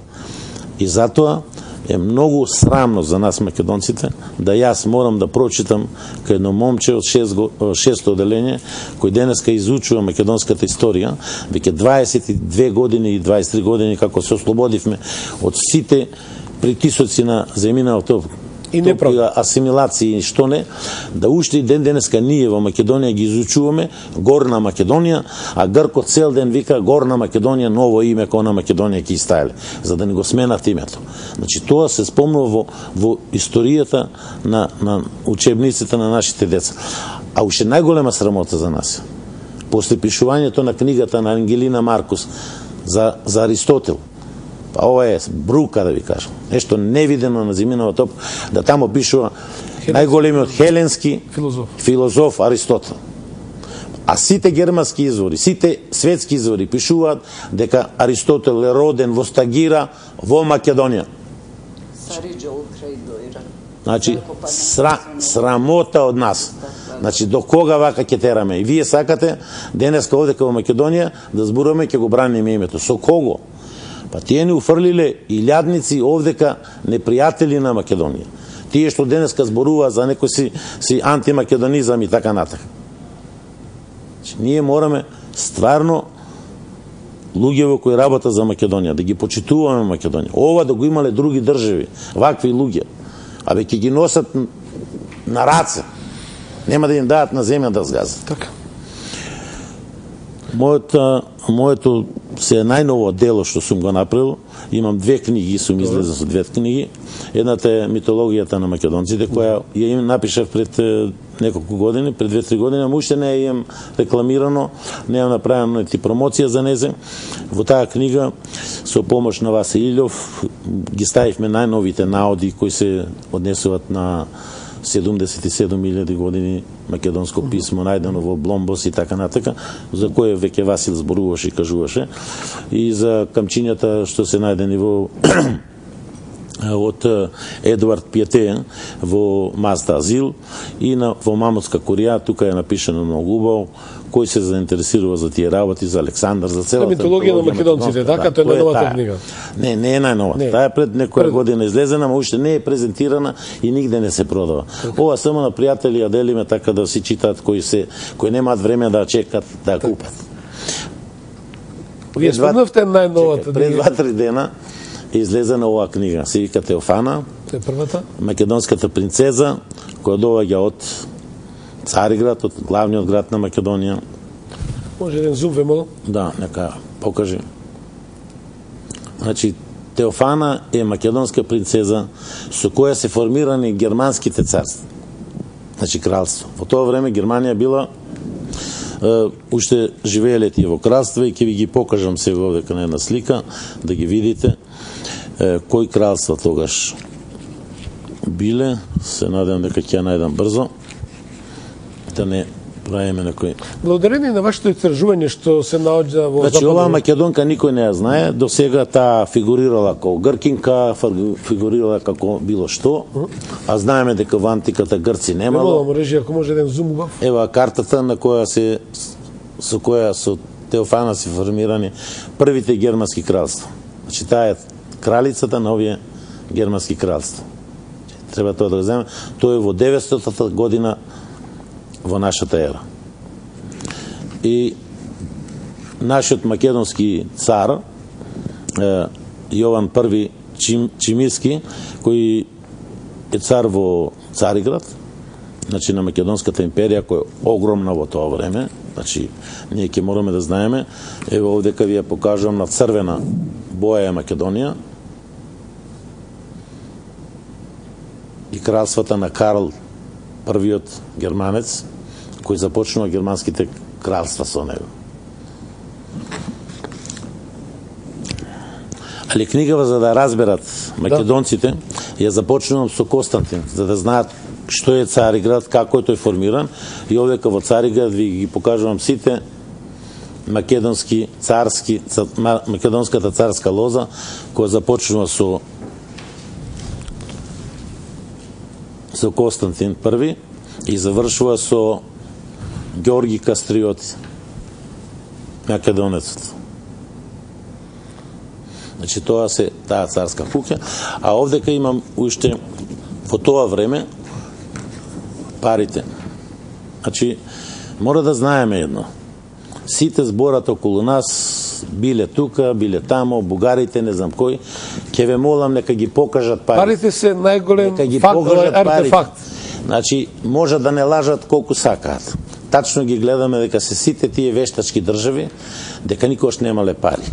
И затоа е многу срамно за нас македонците да јас морам да прочитам кај едно момче од 6-то оделение кој денеска изучува македонската историја, веќе 22 години и 23 години како се ослободивме од сите притисоци на земјината и асимилации и што не, да уште и ден денеска ние во Македонија ги изучуваме Горна Македонија, а Гркот цел ден вика Горна Македонија, ново име кој на Македонија ќе ставиле, за да не го сменат името. Значи тоа се спомнува во историјата на учебниците на нашите деца. А уште најголема срамота за нас, после пишувањето на книгата на Ангелина Маркус за Аристотел, ова е брука, да ви кажам. Нешто невидено на земјината топ, да тамо пишува најголемиот хеленски филозоф Аристотел. А сите германски извори, сите светски извори пишуваат дека Аристотел е роден во Стагира во Македонија. Значи, срамота од нас. Значи, до кога вака ќе тераме? И вие сакате денеска овде во Македонија да зборуваме, ќе го браниме името. Со кого? Па тие не уфрлиле илјадници овдека непријатели на Македонија. Тие што денеска зборува за некој си антимакедонизам и така натака. Ние мораме стварно луѓе кои работат за Македонија, да ги почитуваме Македонија. Ова да го имале други држави, вакви луѓе. Абе ќе ги носат на раце. Нема да им дадат на земја да згазат. Така. Моето се најново дело што сум го направил, имам 2 книги, сум излезен со 2 книги. Едната е митологијата на македонците, која ја им напишав пред неколку години, пред 2-3 години, ама уште не ја имам рекламирано, не ја направено ти промоција за незе. Во таа книга, со помош на Васе Илјов, ги ставивме најновите наоди кои се однесуваат на 77.000 години македонско писмо најдено во Бломбос и така натака, за кое веќе Васил зборуваше и кажуваше, и за камчињата што се најдени во од Едуард Пиете во Мазда Азил и во Мамутска Корија, тука е напишано многу убаво, кој се заинтересирува за тие работи, за Александар, за целата митологија на македонците, така, тоа е најновата книга. Не е најновата. Таа е пред некоја година излезена, но уште не е презентирана и нигде не се продава. Ова само на пријатели ја делиме така да си читаат кои немаат време да чекат да купат. Вие спомнавте најновата пред 2-3 дена е излезена оваа книга. Се вика Теофана, македонската принцеза, која доаѓа од Цариград, од главниот град на Македонија. Може еден зум ве молам? Да, нека покажи. Значи, Теофана е македонска принцеза со која се формирани германските царства. Значи, кралство. Во тоа време Германија била уште живееле тие во кралство и ќе ви ги покажам сега овде на една слика да ги видите кои кралства тогаш биле. Се надевам дека ќе ја најдам брзо да не правиме некој. Благодарение на вашето истражување што се наоѓа во Значи, оваа македонка никој не ја знае, до сега таа фигурирала како гркинка, фигурирала како било што, а знаеме дека во антиката Грци немало. Молам, режи, ако може еден зум убав. Ева картата на која со која со Теофана се формирани првите германски кралства. Значи, таа е кралицата на овие германски кралства. Треба тоа да го знаеме. Тоа е во 900-та година во нашата ера. И нашиот македонски цар Јован I Чимиски, кој е цар во Цариград, значи на Македонската империја, која е огромна во тоа време, значи ние ќе мораме да знаеме, ево овде кај ви ја покажувам на црвена боја е Македонија и кралствата на Карл првиот германец, кој започнува германските кралства со него. Али книгава за да разберат македонците, ја започнувам со Константин, за да знаат што е Цариград, како е тој формиран, и овдека во Цариград ви ги покажувам сите македонски царски, македонската царска лоза, која започнува со Константин I и завршува со Ѓорги Кастриоти, македонецот. Значи, тоа се таа царска куќа, а овдека имам уште во тоа време парите. Значи, мора да знаеме едно. Сите зборат околу нас, биле тука, биле тамо, бугарите, не знам кој, ќе ве молам нека ги покажат парите. Парите се најголем артефакт. Значи, може да не лажат колку сакаат. Тачно ги гледаме дека се сите тие вештачки држави, дека никош немале пари.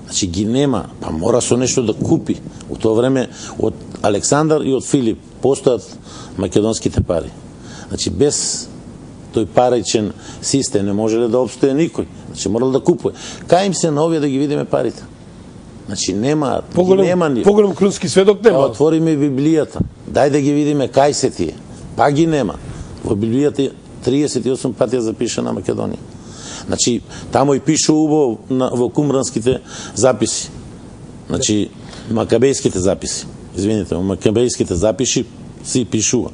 Значи, ги нема, па мора со нешто да купи. У тоа време од Александар и од Филип постојат македонските пари. Значи, без тој паричен систем не можеле да обстои никој. Значи, морал да купува. Кај им се на овие да ги видиме парите? Значи, нема, нема ни. Поголем крунски сведок нема. Отвориме Библијата. Дај да ги видиме кај се тие. Па ги нема. Во Библијата 38 пати е запишана Македонија. Значи, тамо и пише убаво во кумранските записи. Значи, макабејските записи. Извините, во макабејските записи си пишува.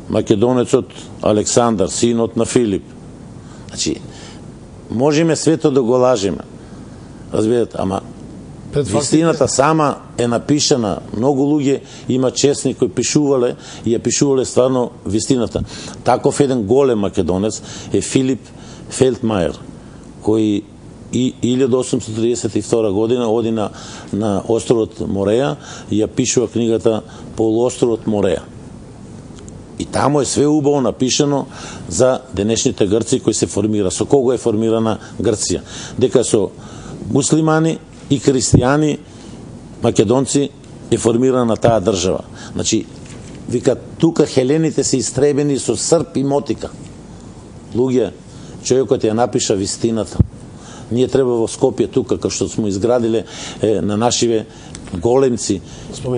Македонецот Александар, синот на Филип. Значи, можеме свето да го лажеме. Разбирате, ама вистината сама е напишана. Многу луѓе има честни кои пишувале и ја пишувале стварно вистината. Таков еден голем македонец е Филип Фелтмајер, кој и 1832 година оди на островот Мореја и ја пишува книгата Полуостровот Мореја. И тамо е све убаво напишано за денешните Грци кои се формира. Со кого е формирана Грција? Дека со муслимани и христијани, македонци е формирана таа држава. Значи, вика, тука хелените се истребени со срп и мотика. Луѓе, човекот ја напиша вистината. Ние треба во Скопје тука, кај што смо изградиле на нашиве големци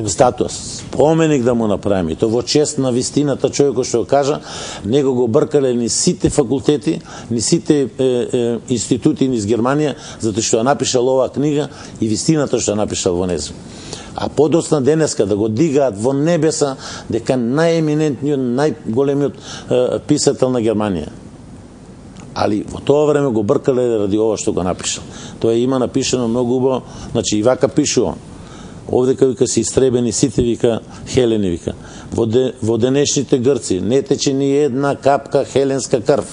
статуа, споменик да му направиме. То во чест на вистината човекот што кажа, него го бркале ни сите факултети, ни сите институти низ Германија, затоа што ја напишал оваа книга и вистината што ја напишал во неја. А подоцна денеска да го дигаат во небеса дека најеминентниот, најголемиот писател на Германија. Али во тоа време го бркале ради ова што го напишал. Тоа има напишано многу убаво, значи и вака пишува. Овдека вика се истребени сите, вика хелени, вика. Во денешните Грци не тече ни една капка хеленска крв.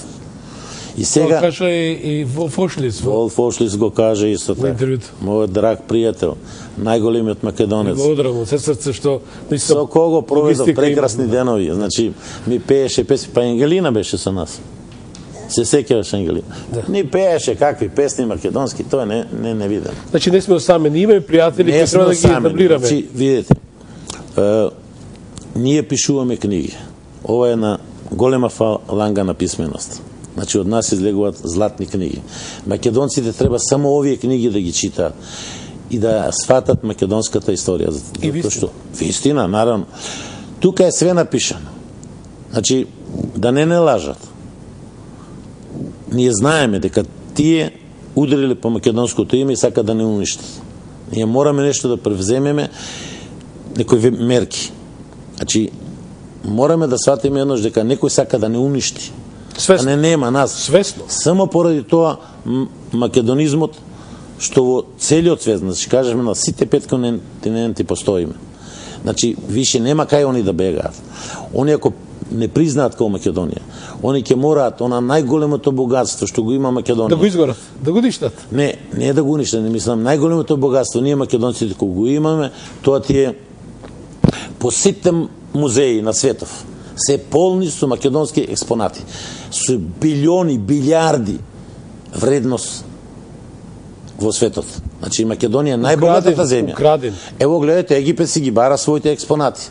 И сега тоа кажа и Волф Ошлиц. Волф Ошлиц го каже исто така. Мојот драг пријател, најголемиот македонец. Благодарам му, се срце што со кого проведов прекрасни денови. Значи ми пееше песни, па Ангелина беше со нас. Се сеќаваш Ангели. Ни пееше какви песни македонски, тоа не видам. Значи не сме сами, ние имаме пријатели кои треба да ги етаблираме. Значи, видите, ние пишуваме книги. Ова е на голема фаланга на писменост. Значи од нас излегуваат златни книги. Македонците треба само овие книги да ги читаат и да сватат македонската историја. И вистина. Вистина, наравно. Тука е све напишано. Значи, да не лажат. Ние знаеме дека тие удриле по македонското име и сака да не уништат. Ние мораме нешто да превземеме, некои мерки. Значи, мораме да сватиме еднош дека некој сака да не уништи. Свесно. Да не нема нас. Свесно. Само поради тоа македонизмот, што во целиот свет, значи кажеме на сите 5 континенти постоиме. Значи, више нема кај они да бегаат. Они ако не признаат као Македонија, они ќе мораат она најголемото богатство што го има Македонија. Да го изгорат, да го уништат. Не да го уништат, не мислам, најголемото богатство ние македонците кога го имаме, тоа ти е по сите музеи на светов. Се полни со македонски експонати. Со билиони, билиарди вредност во светот. Значи Македонија е најбогатата земја. Украден. Ево гледате, Египет си ги бара своите експонати.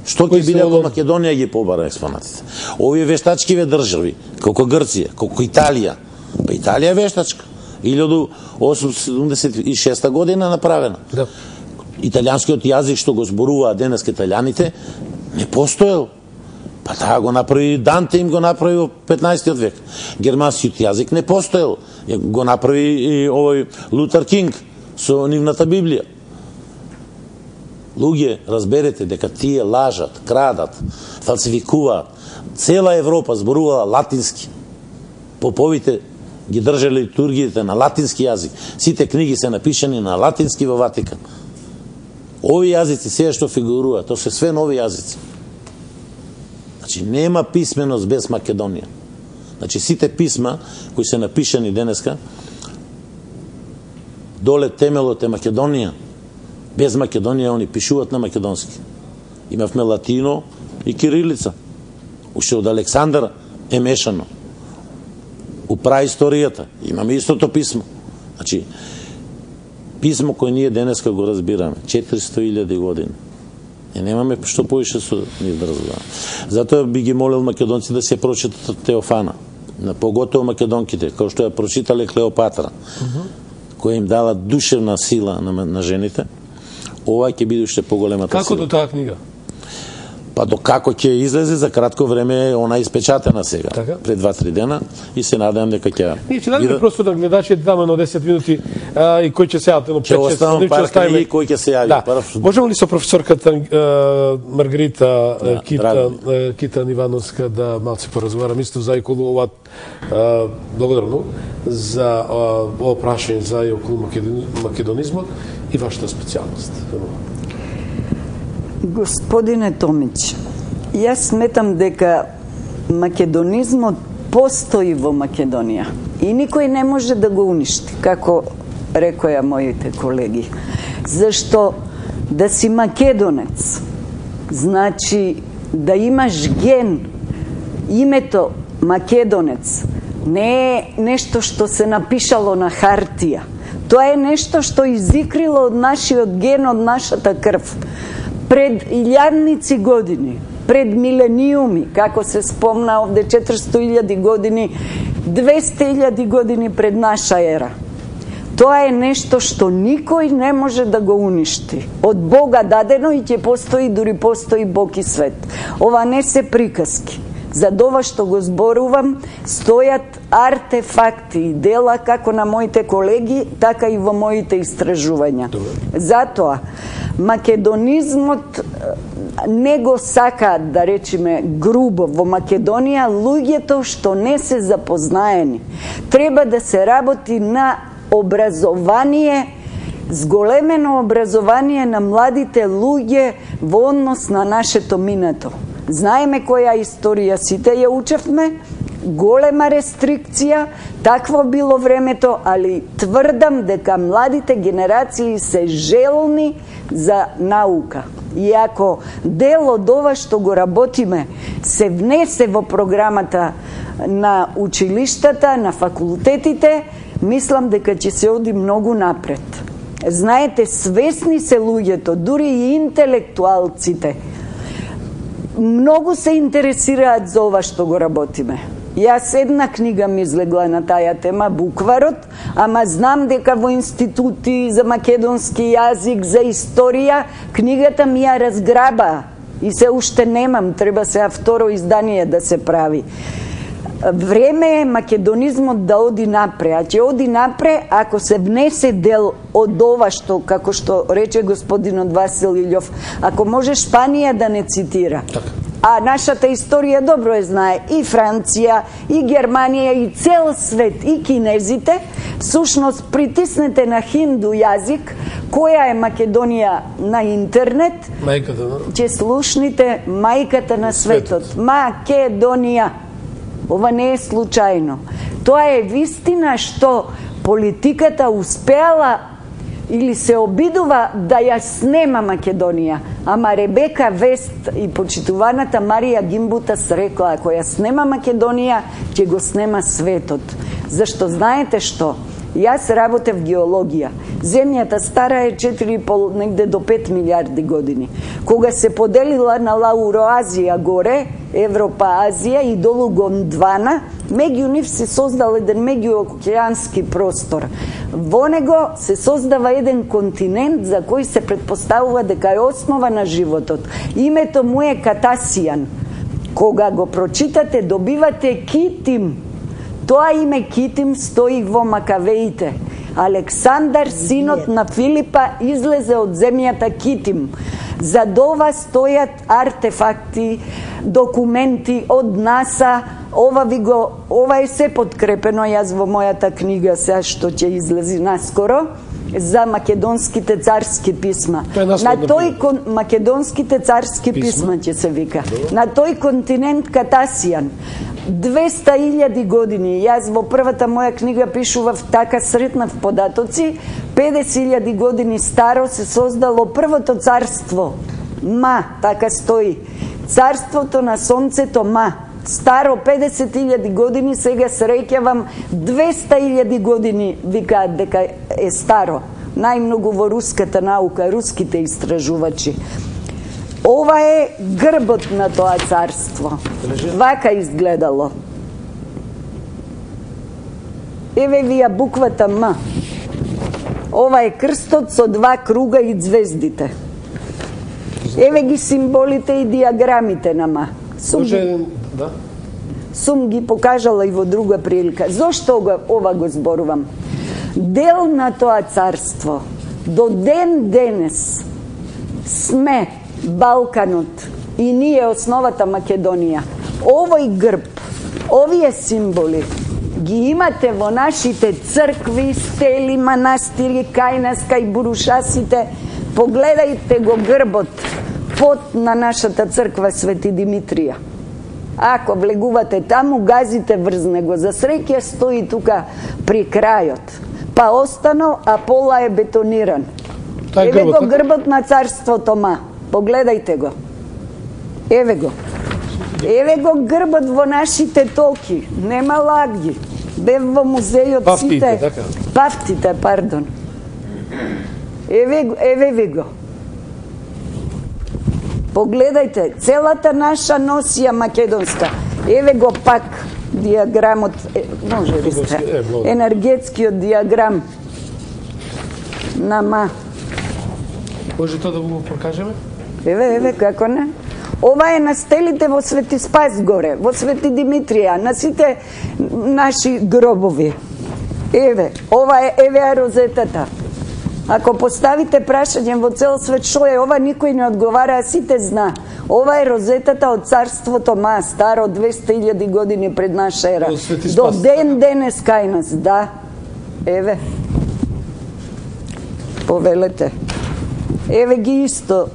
Што ќе биде ако Македонија ги побара експонатите? Овие вештачкиве држави, како Грција, како Италија. Па Италија е вештачка. 1876 година направена. Да. Италијанскиот јазик што го зборуваат денеска италијаните не постоел. Па таа го направи Данте, им го направи во 15 век. Германскиот јазик не постоел. Го направи и овој Лутер Кинг со нивната Библија. Луѓе, разберете дека тие лажат, крадат, фалсификуваат. Цела Европа зборувала латински. Поповите ги држале литургиите на латински јазик. Сите книги се напишани на латински во Ватикан. Ови јазици, сега што фигуруваат, тоа се све нови јазици. Значи, нема писменост без Македонија. Значи, сите писма кои се напишани денеска, доле темелот е Македонија. Без Македонија они пишуваат на македонски. Имавме латино и кирилица. Уште од Александар е мешано. У праисторијата имаме истото писмо. Значи, писмо кој ние денеска го разбираме, 400.000 години. Немаме што поише со нив да разбираме. Затоа би ги молил македонци да се прочитат Теофана, на поготово македонките, како што ја прочитале Клеопатра, која им дала душевна сила на жените. Ова ќе биде уште поголемата сила. Како до таа книга? Па до како ќе излезе, за кратко време она испечатена сега, така? Пред 2-3 дена, и се надевам дека ќе... Ние ќе дадеме просто да гледачите даме на 10 минути и кој ќе се јави, 5-6 ќе оставам пар книги кој ќе се јави. Да. Можеме ли со професорката Маргарита Китан Ивановска да малце поразговарам исто за и околу ова, благодарно за ова прашање за и околу македонизмот и вашата специјалност. Господине Томич, јас сметам дека македонизмот постои во Македонија и никој не може да го уништи, како рекоја моите колеги. Зашто да си македонец, значи да имаш ген, името македонец, не е нешто што се напишало на хартија. Тоа е нешто што изикрило од нашиот ген, од нашата крв. Пред илјадници години, пред милениуми, како се спомна овде 400.000 години, 200.000 години пред наша ера. Тоа е нешто што никој не може да го уништи. Од Бога дадено и ќе постои, дури постои Бог и свет. Ова не се приказки. За ова што го зборувам, стојат артефакти и дела како на моите колеги, така и во моите истражувања. Затоа, македонизмот не го сакаат, да речеме грубо, во Македонија луѓето што не се запознаени. Треба да се работи на образование, зголемено образование на младите луѓе во однос на нашето минато. Знаеме која историја сите ја учевме, голема рестрикција, такво било времето, али тврдам дека младите генерации се желни за наука. И ако дел од ова што го работиме се внесе во програмата на училиштата, на факултетите, мислам дека ќе се оди многу напред. Знаете, свесни се луѓето, дури и интелектуалците, многу се интересираат за ова што го работиме. Јас една книга ми излегла на таја тема, Букварот, ама знам дека во институти за македонски јазик, за историја, книгата ми ја разграба и се уште немам, треба се второ издание да се прави. Време е македонизмот да оди напре, а ќе оди напре ако се внесе дел од ова што, како што рече господинот Васил Илјов, ако може Шпанија да не цитира. А нашата историја добро е знае и Франција, и Германија, и цел свет, и кинезите, всушност притиснете на хинду јазик, која е Македонија на интернет, ќе слушните мајката на светот. Македонија. Ова не е случајно. Тоа е вистина што политиката успеала или се обидува да ја снема Македонија. Ама Ребека Вест и почитуваната Марија Гимбутас рекла, ако ја снема Македонија, ќе го снема светот. Зашто знаете што? Јас работев геологија. Земјата стара е 4,5 негде до 5 милиарди години. Кога се поделила на Лауроазија горе, Европа, Азија и долу Гондвана, меѓу нив се создал еден меѓуокеански простор. Во него се создава еден континент за кој се претпоставува дека е основа на животот. Името му е Катасијан. Кога го прочитате, добивате Китим. Тоа име Китим стои во Макавеите. Александар, синот на Филипа, излезе од земјата Китим. За ова стојат артефакти, документи од НАСА. Ова е се подкрепено јас во мојата книга, сега што ќе излези наскоро, за македонските царски писма. На тој македонските царски писма ќе се вика. На тој континент Катасијан. 200.000 години. Јас во првата моја книга пишував така, сретнав податоци. 50.000 години старо се создало првото царство. Ма, така стои. Царството на сонцето Ма. Старо 50.000 години, сега среќавам 200.000 години викаат дека е старо. Најмногу во руската наука, руските истражувачи. Ова е грбот на тоа царство. Вака изгледало. Еве ви ја буквата М. Ова е крстот со два круга и звездите. Еве ги символите и диаграмите на М. Сум ги покажала и во друга прилика. Зошто ова го зборувам? Дел на тоа царство до ден денес сме Балканот и ние основата Македонија. Овој грб, овие символи ги имате во нашите цркви, стели, манастири, Кајнаска и Бурушасите. Погледајте го грбот под на нашата црква Свети Димитрија. Ако влегувате таму, газите врз него. За среќа стои тука при крајот. Па останал, а пола е бетониран. Еве го грбот на царството Ма. Погледајте го. Еве го. Еве го грбот во нашите токи. Нема лаги. Бев во музејот Пафтите, сите. така. Пафтите, пардон. Еве ви го. Погледајте, целата наша носија македонска. Еве го пак диаграмот, може ли сте? Енергетскиот диаграм на Ма. Може тоа да го покажеме? Еве, како не? Ова е на стелите во Свети Спас горе, во Свети Димитрија, на сите наши гробови. Еве, ова е, еве розетата. Ако поставите прашање во цел свет шо е ова, никој не одговара, а сите зна. Ова е розетата од царството Ма, старо 200.000 години пред наша ера. До ден денес кај нас, да. Еве. Повелете. Еве ги исто.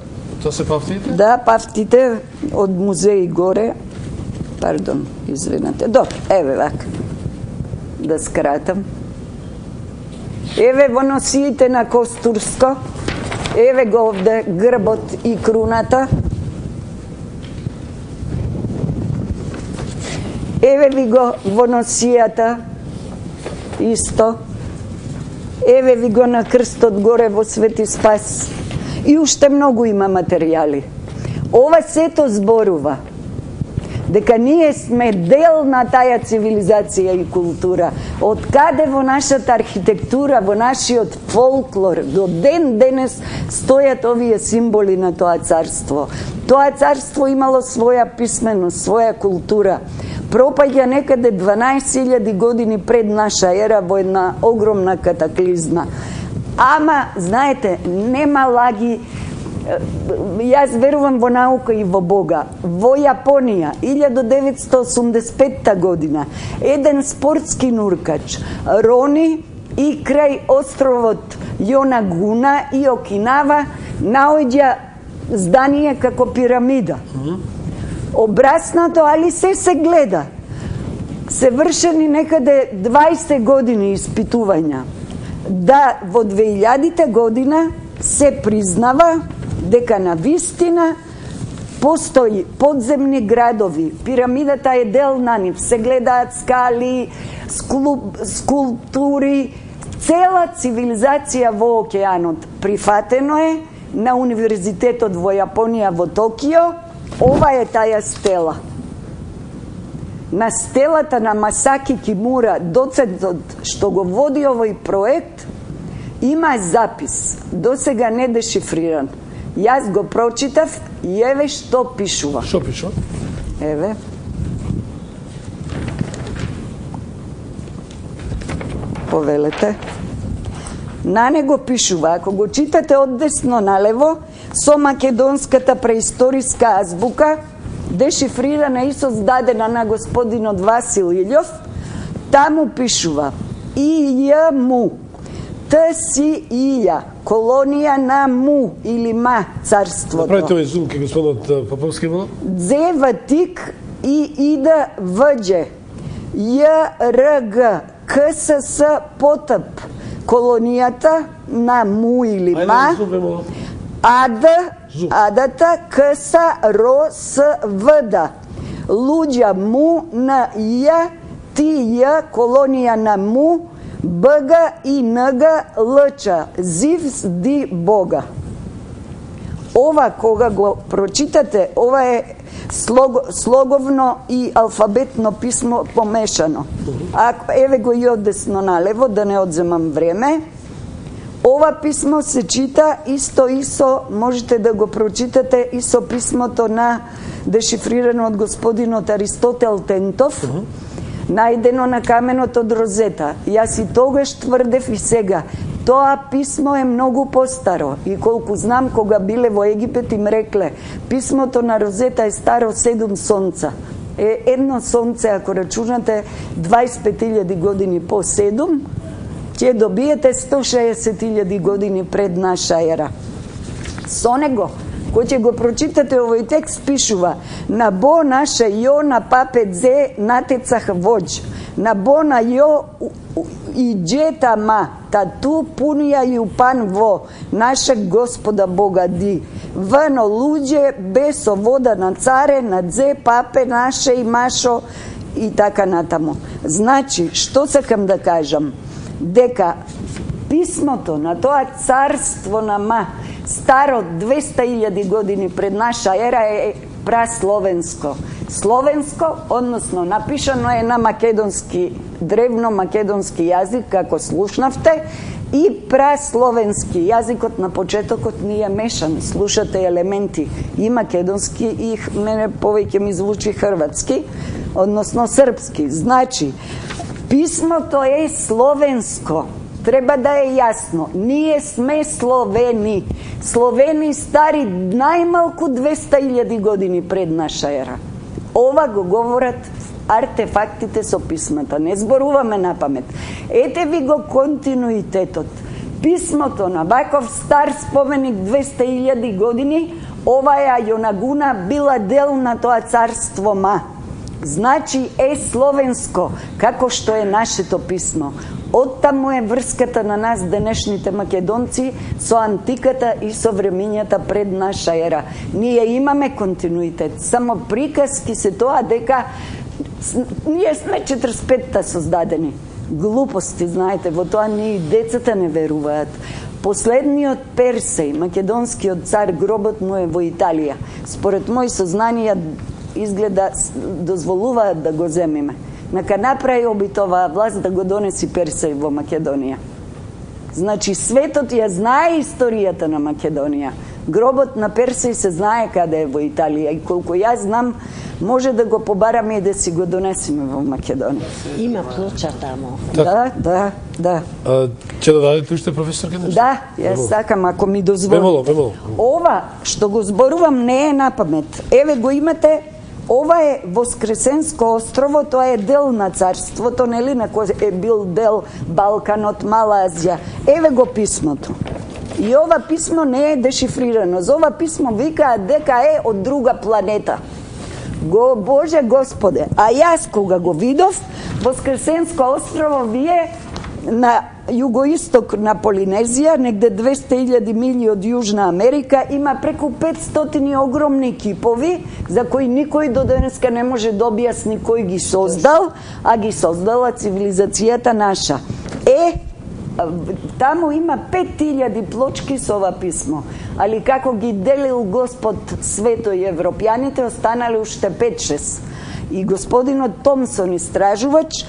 Тоа се пафтите? Да, пафтите од музеи горе. Пардон, извинете. Добро, еве вака. Да скратам. Еве во носиите на Костурско. Еве го овде грбот и круната. Еве ви го во носијата, исто. Еве ви го на крстот горе во Свети Спас. И уште многу има материјали. Ова сето зборува дека ние сме дел на таја цивилизација и култура. Од каде во нашата архитектура, во нашиот фолклор, до ден денес стојат овие символи на тоа царство. Тоа царство имало своја писменост, своја култура. Пропаѓа некаде 12.000 години пред наша ера во една огромна катаклизма. Ама, знаете, нема лаги. Јас верувам во наука и во Бога. Во Јапонија, 1985 година, еден спортски нуркач рони и крај островот Јонагуна и Окинава наоѓа здание како пирамида. Обраснато, али се гледа. Се вршени некаде 20 години испитувања. Да во 2000 година се признава дека на вистина постои подземни градови. Пирамидата е дел на нив. Се гледаат скали, скулптури, цела цивилизација во океанот. Прифатено е на универзитетот во Јапонија во Токио. Ова е таја стела. На стелата на Масаки Кимура, доцентот што го води овој проект, има запис, досега не дешифриран. Јас го прочитав и еве што пишува. Што пишува? Еве. Повелете. На него пишува, ако го читате од десно налево, со македонската преисториска азбука, дешифрирана и создадена на господинот Васил Илјов, таму пишува Иљ му, Т.Си. Илја, колонија на Му или Ма царството. Направите овој зум ке господинот Поповски было? Дзеватик и Ида Вđ, ЙРГ, КСС Потап, колонијата на Му или Ма, Адата, Кса, Ро, С, Вда, луѓа Му на Ја, Ти Ја, колонија на Му, БГ и НГ, Лча, Зивс Ди Бога. Ова кога го прочитате, ова е слоговно и алфабетно писмо помешано. Еве го и одесно налево, да не одземам време. Ова писмо се чита исто и со, можете да го прочитате и со писмото на дешифрирано од господинот Аристотел Тентов, најдено на каменот од Розета. Јас и тогаш тврдев и сега. Тоа писмо е многу постаро и колку знам, кога биле во Египет им рекле, писмото на Розета е старо 7 сонца. Едно сонце, ако рачунате 25.000 години по 7, ќе добиете 160.000 години пред наша ера. Со него, кој ќе го прочитате овој текст, пишува: на бо наше јо на папе дзе натецах воđ, на бо на јо и джета ма, тату пунија јупан во, нашeg Господа Бога ди, вано луѓе бесо вода на царе, на дзе папе наше и машо и така натаму. Значи, што сакам да кажам? Дека писмото на тоа царство на Ма, старо 200.000 години пред наша ера, е прасловенско. Словенско, односно напишано е на македонски, древно македонски јазик, како слушнавте, и прасловенски. Јазикот на почетокот ни е мешан, слушате елементи и македонски, и мене повеќе ми звучи хрватски, односно српски. Значи, писмото е словенско. Треба да е јасно. Ние сме словени. Словени стари најмалку 200.000 години пред наша ера. Ова го говорат артефактите со писмата. Не зборуваме на памет. Ете ви го континуитетот. Писмото на ваков стар споменик 200.000 години, оваа Јонагуна била дел на тоа царство Ма. Значи е словенско, како што е нашето писмо. Оттаму е врската на нас, денешните македонци, со антиката и со времињата пред наша ера. Ние имаме континуитет. Само приказки се тоа дека Ние сме 45-та создадени. Глупости, знаете, во тоа ние и децата не веруваат. Последниот Персеј, македонскиот цар, гробот му е во Италија. Според мои сознанија изгледа дозволуваат да го земиме. Нека направи обид оваа власт да го донеси Персеј во Македонија. Значи светот ја знае историјата на Македонија. Гробот на Персеј се знае каде е во Италија и колку јас знам може да го побараме и да си го донесеме во Македонија. Има плоча тамо. Да. Ќе да дадете уште, професорка, нешто? Да, јас сакам, ако ми дозволите. Бемоло. Ова што го зборувам не е на памет. Еве го имате, ова е Воскресенско острово, тоа е дел на царството, нели, на кој е бил дел Балканот, Мала Азија. Еве го писмото. И ова писмо не е дешифрирано. За ова писмо викаат дека е од друга планета. Боже Господе, а јас кога го видов, Воскресенско острово вие на југоисток на Полинезија, негде 200.000 милји од Јужна Америка, има преку 500 огромни кипови, за кои никој до денеска не може да објасни кој ги создал, а ги создала цивилизацијата наша. Таму има 5000 плочки со ова писмо, али како ги делил Господ свето и европјаните, останали уште 5-6. И господинот Томсон, истражувач,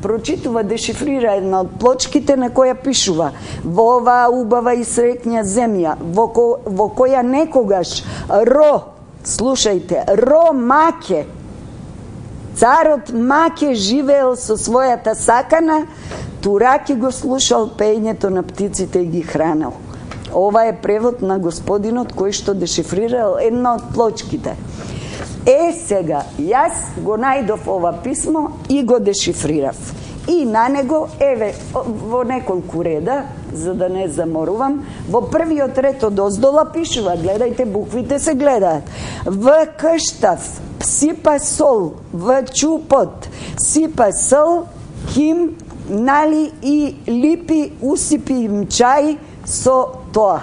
прочитува, дешифрира една од плочките на која пишува: во оваа убава и среќна земја, во која некогаш Ро Маке, царот Маке живеел со својата сакана, Тураки го слушал пеењето на птиците и ги хранел. Ова е превод на господинот кој што дешифрирал една од плочките. Сега, јас го најдов ова писмо и го дешифрирав. И на него, еве, во неколку реда, за да не заморувам, во првиот ред од оздола пишува, гледајте, буквите се гледаат. В кштав сипа сол, в чупот сипа сол, ким нали и липи усипи им чај со тоа.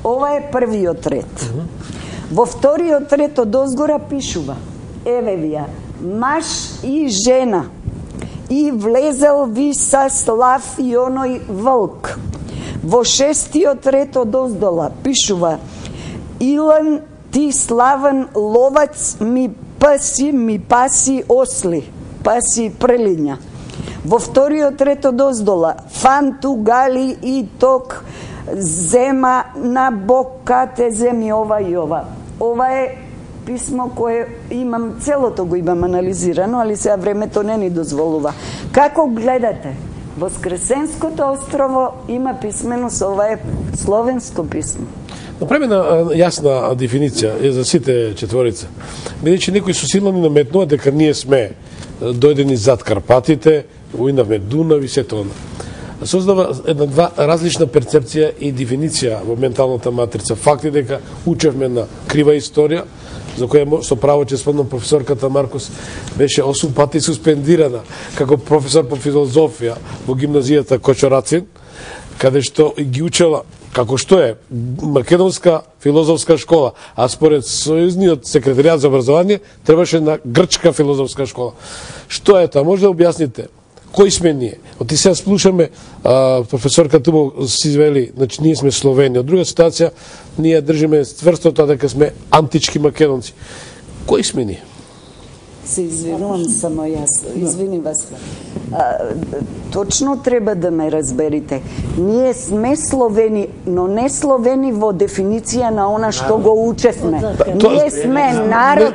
Ова е првиот ред. Во вториот ред од озгора пишува: еве вија, маж и жена, и влезел ви са слав и оној волк. Во шестиот ред од оздола пишува: Илан ти славен ловац ми паси осли, паси прелиња. Во вториот ред од оздола: фанту гали и ток зема на бокате земи ова и ова. Ова е писмо кое имам, целото го имам анализирано, али сега времето не ни дозволува. Како гледате, Воскресенското острово има писменост, ова е словенско писмо. Направена јасна дефиниција за сите четворица. Бидејќи некои со сила ни наметнува дека ние сме дојдени зад Карпатите, уинавме Дунав и сето она. Создава една различна перцепција и дефиниција во менталната матрица. Факт е дека учевме на крива историја, за која со право ќе спомнам професорката Маркос беше 8 пати суспендирана како професор по филозофија во гимназијата Кочорацин, каде што ги учела како што е македонска филозофска школа, а според Сојузниот секретаријат за образование требаше на грчка филозофска школа. Што е тоа? Може да објасните? Кои сме ние? Оти сега слушаме, професорка Тубо си извели, значи ние сме Словени. Од друга ситуација, ние држиме цврсто тоа дека сме антички македонци. Кои сме ние? Се извинувам само јас, извини вас. Точно треба да ме разберите. Ние сме Словени, но не Словени во дефиниција на она што го учевме. Ние сме народ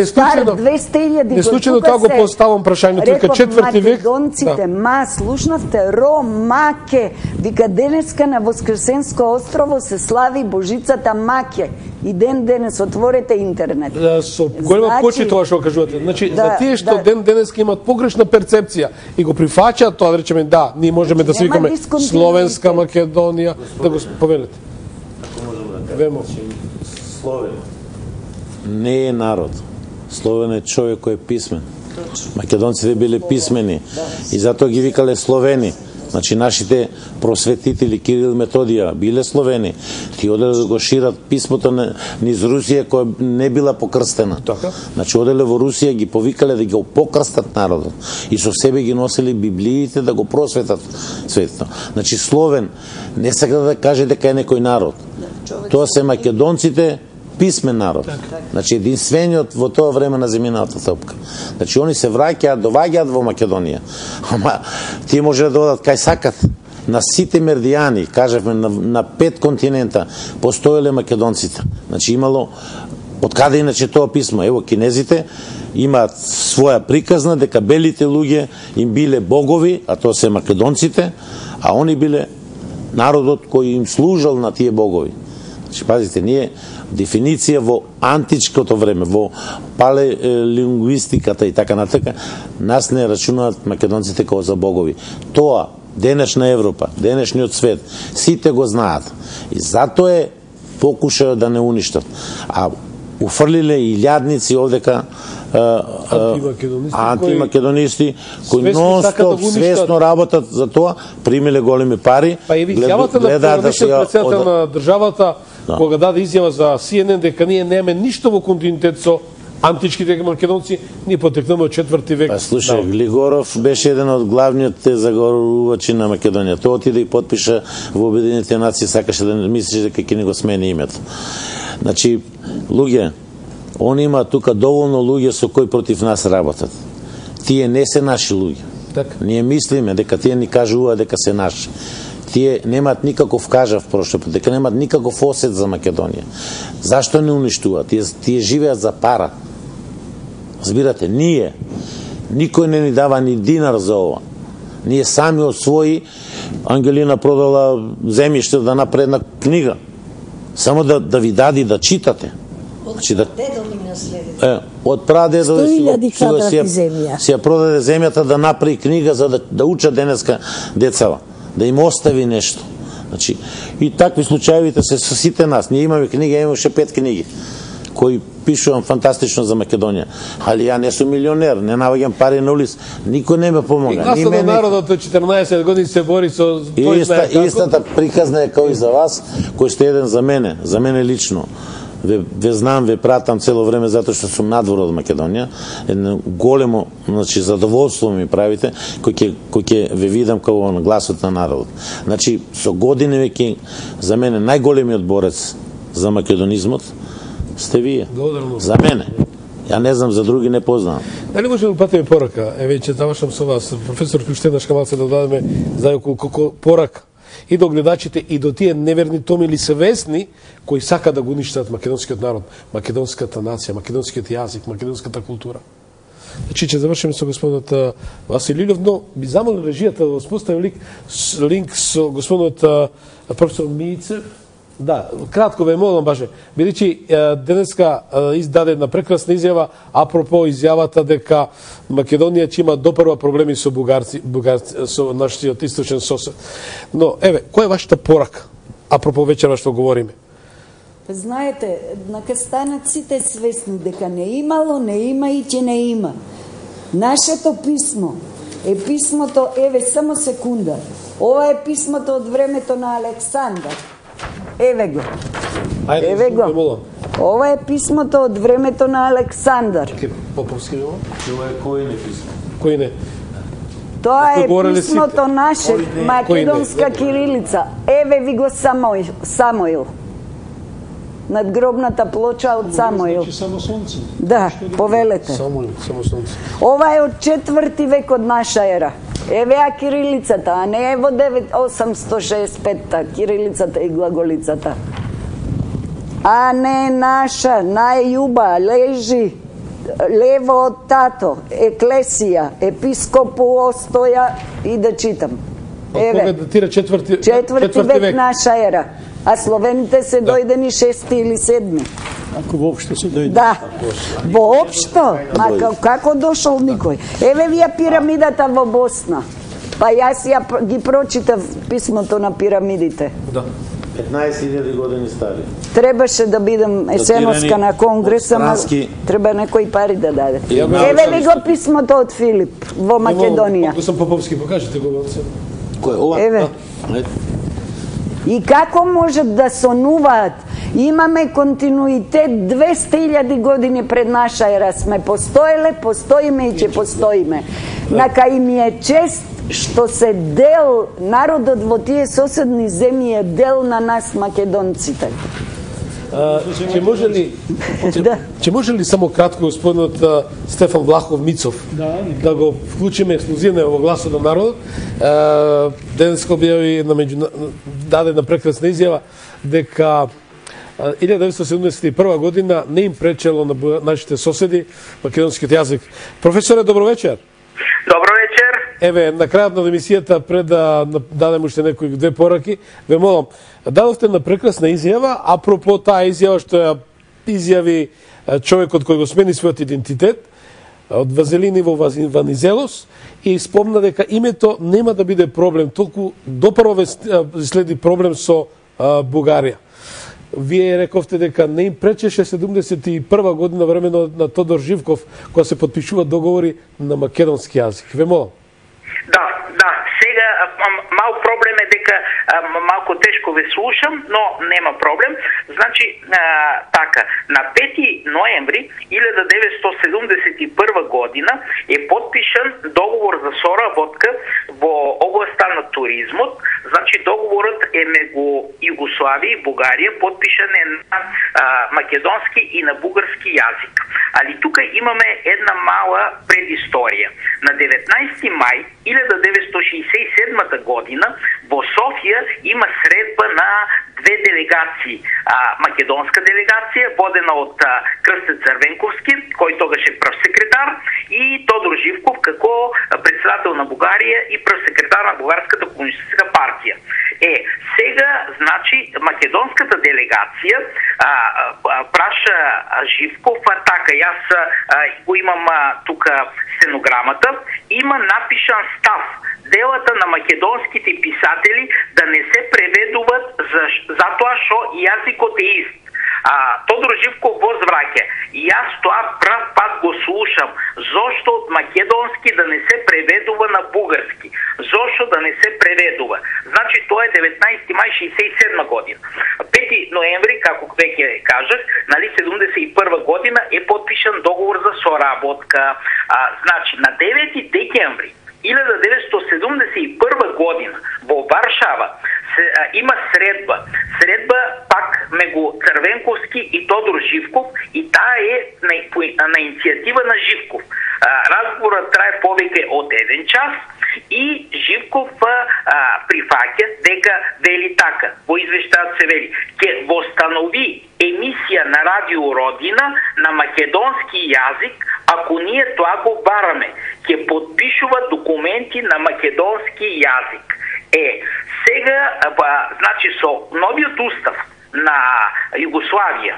стар 200.000 година. Не случајно тоа го поставам прашањето, дека четврти век. Македонците, слушнавте, Маке, вика денеска на Воскресенско острово се слави Божицата Маке. И денес отворете интернет. Со голема почит тоа што кажувате. Значи, за тие што денеска имаат погрешна перцепција и го прифаќаат тоа, да речеме, да, ние можеме да се викаме Словенска Македонија, да го повелете. Вемо. Словен не е народ. Словен е човек кој е писмен. Македонците биле писмени и затоа ги викале Словени. Значи нашите просветители Кирил и Методија биле Словени, ти оделе да го шират писмото низ Русија која не била покрстена. Така. Значи оделе во Русија, ги повикале да го покрстат народот и со себе ги носели библиите да го просветат светото. Значи Словен не сака да каже дека е некој народ. Тоа се македонците, писмен народ. Значи единствениот во тоа време на земјината топка. Значи они се враќаат, доваѓаат во Македонија. Ама тие може да додат кај сакат. На сите мердијани, кажавме на 5 континента постоеле македонците. Значи имало од каде иначе тоа писмо? Ево кинезите имаат своја приказна дека белите луѓе им биле богови, а тоа се македонците, а они биле народот кој им служал на тие богови. Значи, пазите, ние дефиниција во античкото време, во палеолингвистиката и така натака, нас не рачунуваат македонците како за богови. Тоа, денешна Европа, денешниот свет, сите го знаат. И затоа е покушајот да не уништат. А уфрлиле илјадници овдека антимакедонисти кои нон-стоп свесно работат за тоа, примиле големи пари, Па и изјавата на председател на државата, кога даде изјава за CNN дека ние немаме ништо во континуитет со античките македонци, ние потекнеме од 4 век. Па слушај, Глигоров беше еден од главните заговорувачи на Македонија. Тој отиде и подпиша во Обединетите нации, сакаше да мислиш дека ќе ни го смени името. Значи, луѓе, они има тука доволно луѓе со кои против нас работат. Тие не се наши луѓе. Така. Ние мислиме дека тие ни кажуваат дека се наши. Тие немаат никаков, кажав прошло пат, дека немаат никаков осет за Македонија. Зашто не уништуваат? Тие живеат за пара. Збирате, ние, никој не ни дава ни динар за ова. Ние сами од своји, Ангелина продала земјиште да направи една книга. Само да ви дади да читате. Значи да од прадедо си ја продаде земјата да направи книга за да учат денеска децава, да им остави нешто. Значи и такви случаевите се со сите нас. Ние имаме книги, имаше 5 книги кои пишувам фантастично за Македонија. Али ја не сум милионер, не наваѓам пари на улиц, никој не ме помага. И гласот на народот од 14 години се бори со истата приказна е како и за вас, кој сте еден за мене лично. Ве знам, ве пратам цело време затоа што сум надвор од Македонија. Едно големо, значи задоволство ми правите кој ќе ве видам како на гласот на народот. Значи со години веќе за мене најголемиот борец за македонизмот сте вие. За мене. Ја не знам, за други не познавам. Дали можеме да пратиме порака? Веќе завршам со вас. Професор Куштенаш Камалце да дадеме зајако колку порака и до гледачите и до тие неверни томили свесни кои сака да го уништат македонскиот народ, македонската нација, македонскиот јазик, македонската култура. Значи, ќе завршиме со господинот Васил Илјов, но би замолил режијата да воспостави линк со господинот професор Мицев. Да, кратко ве молам баже, бидејќи денеска издаде една прекрасна изјава апропо изјавата дека Македонија ќе има допрва проблеми со бугарци со нашиот источен сосед. Но еве, која е вашата порака апропо вечерва што говориме? Знаете, нака станат сите свесни дека не имало, не има и ќе не има. Нашето писмо е писмото, еве само секунда. Ова е писмото од времето на Александар. Еве го. Еве го. Ова е писмото од времето на Александар. Поповски го? Ова е кој не писмо? Кој не? Тоа е писмото наше, македонска кирилица. Еве ви го Самоил. Надгробната плоча од Самоил. Значи само сонце. Да, повелете. Само сонце. Ова е од 4 век од наша ера. Еве ја кирилицата, а не е во 865-та, кирилицата и глаголицата. А не наша, најуба, лежи, лево од тато, еклесија, епископу остоја и да читам. Еве. Кога датира 4 век наша ера. А словените се дојдени 6 или 7. Ако воопшто се дојде. Да, воопшто. Ма како дошол никој? Еве ви ја пирамидата во Босна. Па јас ја ги прочитав писмото на пирамидите. Да. 15.000 години стари. Требаше да бидам есеноска на конгрес, ама треба некои пари да даде. Еве ви го писмото од Филип во Македонија. Ако сам Поповски, покажете го. Кој ова? Еве. И како можат да сонуваат? Имаме континуитет 200.000 години пред наша ера. Сме постоеле, постоиме и ќе постоиме. Нака им е чест што се дел, народот во тие соседни земји е дел на нас македонците. Ќе може ли само кратко господинот Стефан Влахов Мицов да го вклучиме ексклузивно во гласот на народот? Денеска објави даде на прекрасна изјава дека 1971 година не им пречело на нашите соседи македонскиот јазик. Професоре, добро вечер. Добро вечер. Еве, на крајот на емисијата, пред да дадем уште некои две пораки, ве молам, дадовте на прекрасна изјава, апропо таа изјава што ја изјави човекот кој го смени својот идентитет, од Вазелини во Ванизелос, и спомна дека името нема да биде проблем, толку допрво ве следи проблем со Бугарија. Вие рековте дека не им пречеше 71 година времено на Тодор Живков, кога се подпишуваат договори на македонски јазик. Ве молам. Да, сега мал проблем е дека малку тешко ве слушам, но нема проблем. Значи, така, на 5 ноември 1971 година е подпишан договор за соработка во областта на туризмот. Значи, договорот е меѓу Југославија и Бугарија, подпишан е на македонски и на бугарски јазик. Али тука имаме една мала предисторија. На 19 мај 1967 година во Софија има средба на две делегации. Македонска делегација, водена од Крсте Црвенковски, кој тогаш е прв секретар, и Тодор Живков како председател на Бугарија и прв секретар на Бугарската комунистичка партија. Сега, значи, македонската делегација праша Живков, така, јас го имам тука стенограмата, има напишан став делата на македонските писатели да не се преведуваат затоа што јазикот е ист. Тодор Живков возвраќа. Јас тоа прв пат го слушам. Зошто од македонски да не се преведува на бугарски? Зошто да не се преведува? Значи тоа е 19 мај 67 година. 5 ноември, како веќе кажах, 71 година е подпишан договор за соработка. Значи на 9 декември 1971 година во Варшава има средба. Средба пак меѓу Црвенковски и Тодор Живков, и таа е на иницијатива на Живков. Разговорот трае повеќе од 1 час и Живков прифаќа дека вели така, во извештајот се вели, ќе востанови емисија на Радио Родина на македонски јазик, ако ние тоа го бараме, ќе подпишува документи на македонски јазик. Сега, значи, со новиот устав на Југославија,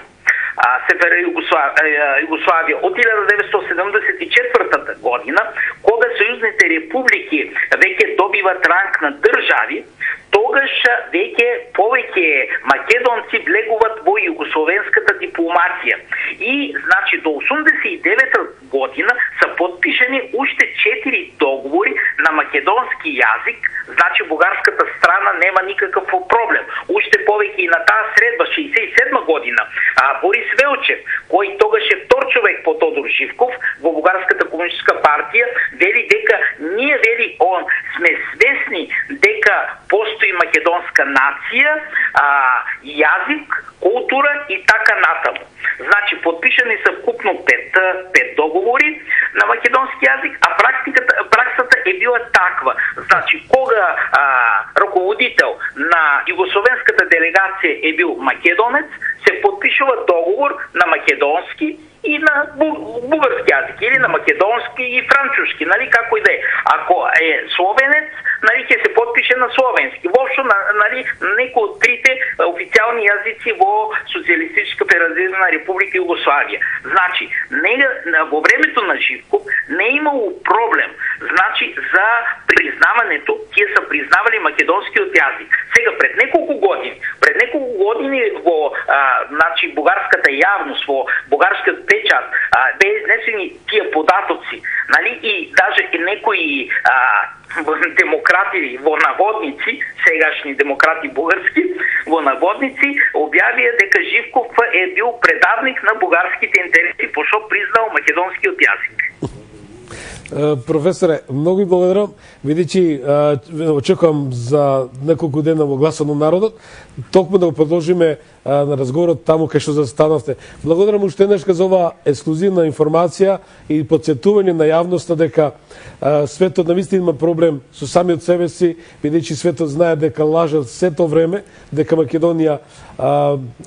Југославија од 1974 година, кога сојузните републики веќе добиват ранг на држави, тогаш веќе повеќе македонци влегуваат во југословенската дипломатија. И, значи, до 89 година са подпишани уште 4 договори на македонски јазик. Значи, бугарската страна нема никаков проблем. Уште повеќе и на таа средба, 67 година, Борис Велчев, кој тогаш е втор човек по Тодор Живков во Бугарската комунистичка партија, вели дека ние, вели он, сме свесни дека постои македонска нација, јазик, култура и така натаму. Значи, подпишани са вкупно 5 договори на македонски јазик, а праксата е била таква. Значи, кога раководител на југословенската делегација е бил македонец, се подпишува договор на македонски и на бугарски јазик, или на македонски и француски, нали, како и да е. Ако е словенец, нали, ќе се подпише на словенски. Воопшто, нали, некои од трите официјални јазици во Социјалистичка федеративна република Југославија. Значи, во времето на Живков не е имало проблем. Значи, за признаването, тие са признавали македонскиот јазик. Сега, пред неколку години во значи, бугарската јавност, во бугарскиот печат, бе изнесени тие податоци, нали, и даже и некои демократи во наводници, сегашни демократи бугарски, во наводници, објавија дека Живков е бил предавник на бугарските интереси, пошто признал македонскиот јазик. Професоре, многу ви благодарам. Видичи, очекувам за неколку дена во Гласот на народот, токму да го продолжиме на разговорот таму кај што застанавте. Благодарам уште еднаш за оваа ексклузивна информација и потсетување на јавноста дека светот навистина има проблем со самиот себе си, бидејќи светот знае дека лажат сето време, дека Македонија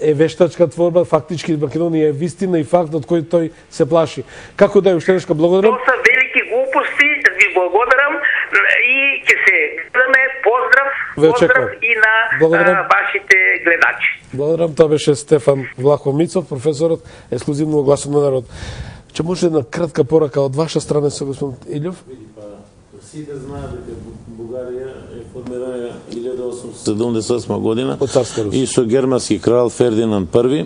е вештачка творба, фактички Македонија е вистина и факт од кој тој се плаши. Како да е, уште еднаш благодарам. Тоа се велики глупости, ви благодарам и ќе се гледаме. Поздрав и на вашите гледачи. Благодарам, тоа беше Стефан Влахов Мицов, професорот, ексклузивно во Гласот на народ. Че може една кратка порака од ваша страна со господин Илјов? Сите знаат дека Бугарија е формирана 1878 година и со германски крал Фердинанд I,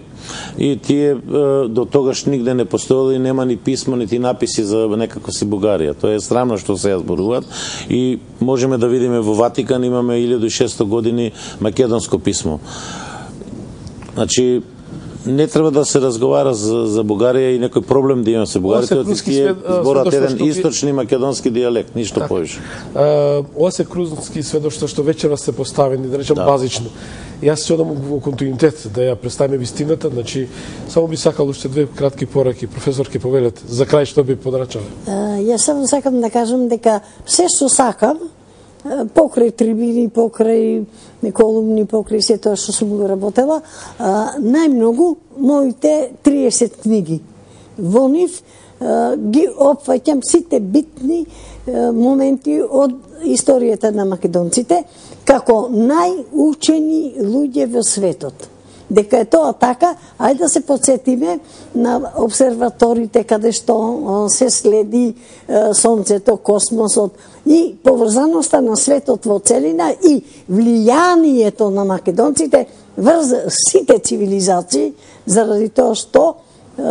и тие до тогаш нигде не постоело и нема ни писмо нити написи за некако си Бугарија. Тоа е срамно што се зборуваат и можеме да видиме во Ватикан имаме 1600 години македонско писмо. Значи не треба да се разговара за Бугарија и некој проблем да има со бугарите, тие зборат еден источни македонски дијалект, ништо повеќе. Ова се крузски сведоштва што вечера се поставени, да речем базично. Јас се одам во континуитет да ја представиме вистината, значи само би сакал уште две кратки пораки, професорки, повелете. За крај што би подрачале? Јас само сакам да кажам дека се што сакам покрај трибини, покрај колумни, покрај се тоа што сум го работела, најмногу моите 30 книги. Во нив ги опфаќам сите битни моменти од историјата на македонците како најучени луѓе во светот. Дека е тоа така, ајде да се подсетиме на обсерваторите каде што се следи сонцето, космосот и поврзаноста на светот во целина и влијанието на македонците врз сите цивилизации, заради тоа што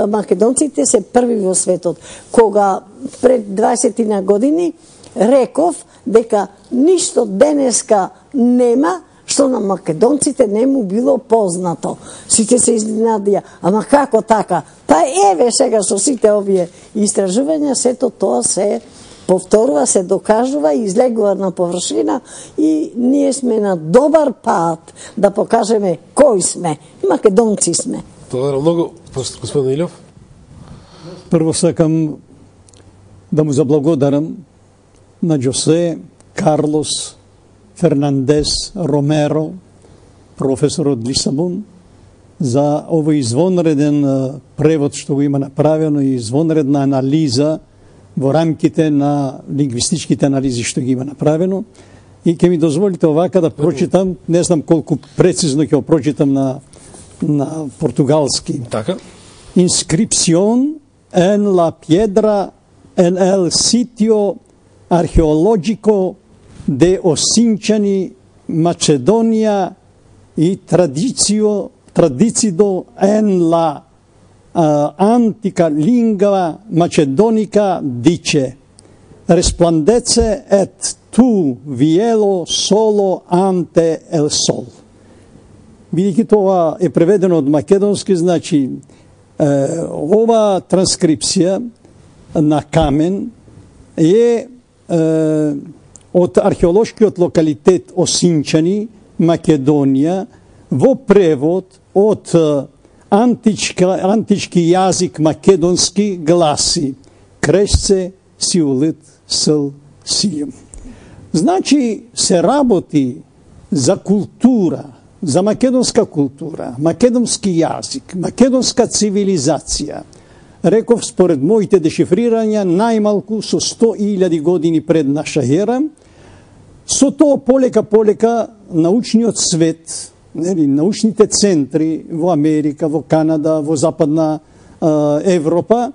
македонците се први во светот. Кога пред 20 години реков дека ништо денеска нема што на македонците не му било познато. Сите се изненадија. Ама како така? Па еве сега со сите овие истражувања, сето тоа се повторува, се докажува и излегува на површина и ние сме на добар пат да покажеме кои сме. Македонци сме. Благодарам многу, господин Илјов. Прво сакам да му заблагодарам на Джосе, Карлос, Фернандес, Ромеро, професор од Лисабон, за овој извонреден превод што го има направено и извонредна анализа во рамките на лингвистичките анализи што ги има направено. И ќе ми дозволите овака да прочитам, не знам колку прецизно ќе го прочитам на португалски. Така. Inscripción en la piedra en el sitio arqueológico de Osinčani, Macedonia y tradicio en la antica lingua macedonica dice: resplandece et tu vielo solo ante el sol. Бидејќи тоа е преведено од македонски, значи ова транскрипција на камен е од археолошкиот локалитет Осинчани, Македонија, во превод од антички јазик македонски гласи кресце сиулит сл сијем. Значи се работи за култура, за македонска култура, македонски јазик, македонска цивилизација. Реков, според моите дешифрирања, најмалку со 100.000 години пред наша ера. Со тоа полека научниот свет, научните центри во Америка, во Канада, во Западна Европа,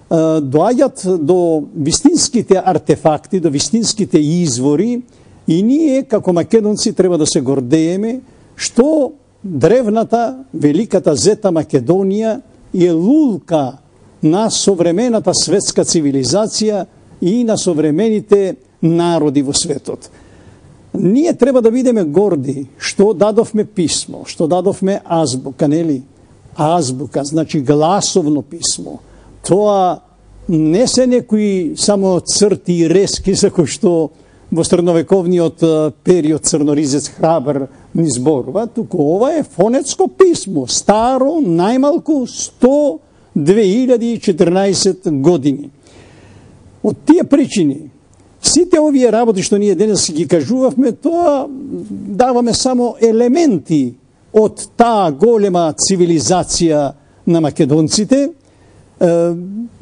доаѓаат до вистинските артефакти, до вистинските извори и ние, како македонци, треба да се гордееме што древната, великата зета Македонија е лулка на современата светска цивилизација и на современите народи во светот. Ние треба да бидеме горди што дадовме писмо, што дадовме азбука, нели? Азбука, значи гласовно писмо. Тоа не се некои само црти и рески за кои што во средновековниот период Црноризец Храбар ни зборува, туку ова е фонетско писмо, старо најмалку 2014 години. Од тие причини, сите овие работи што ние денес ги кажувавме, тоа даваме само елементи од таа голема цивилизација на македонците.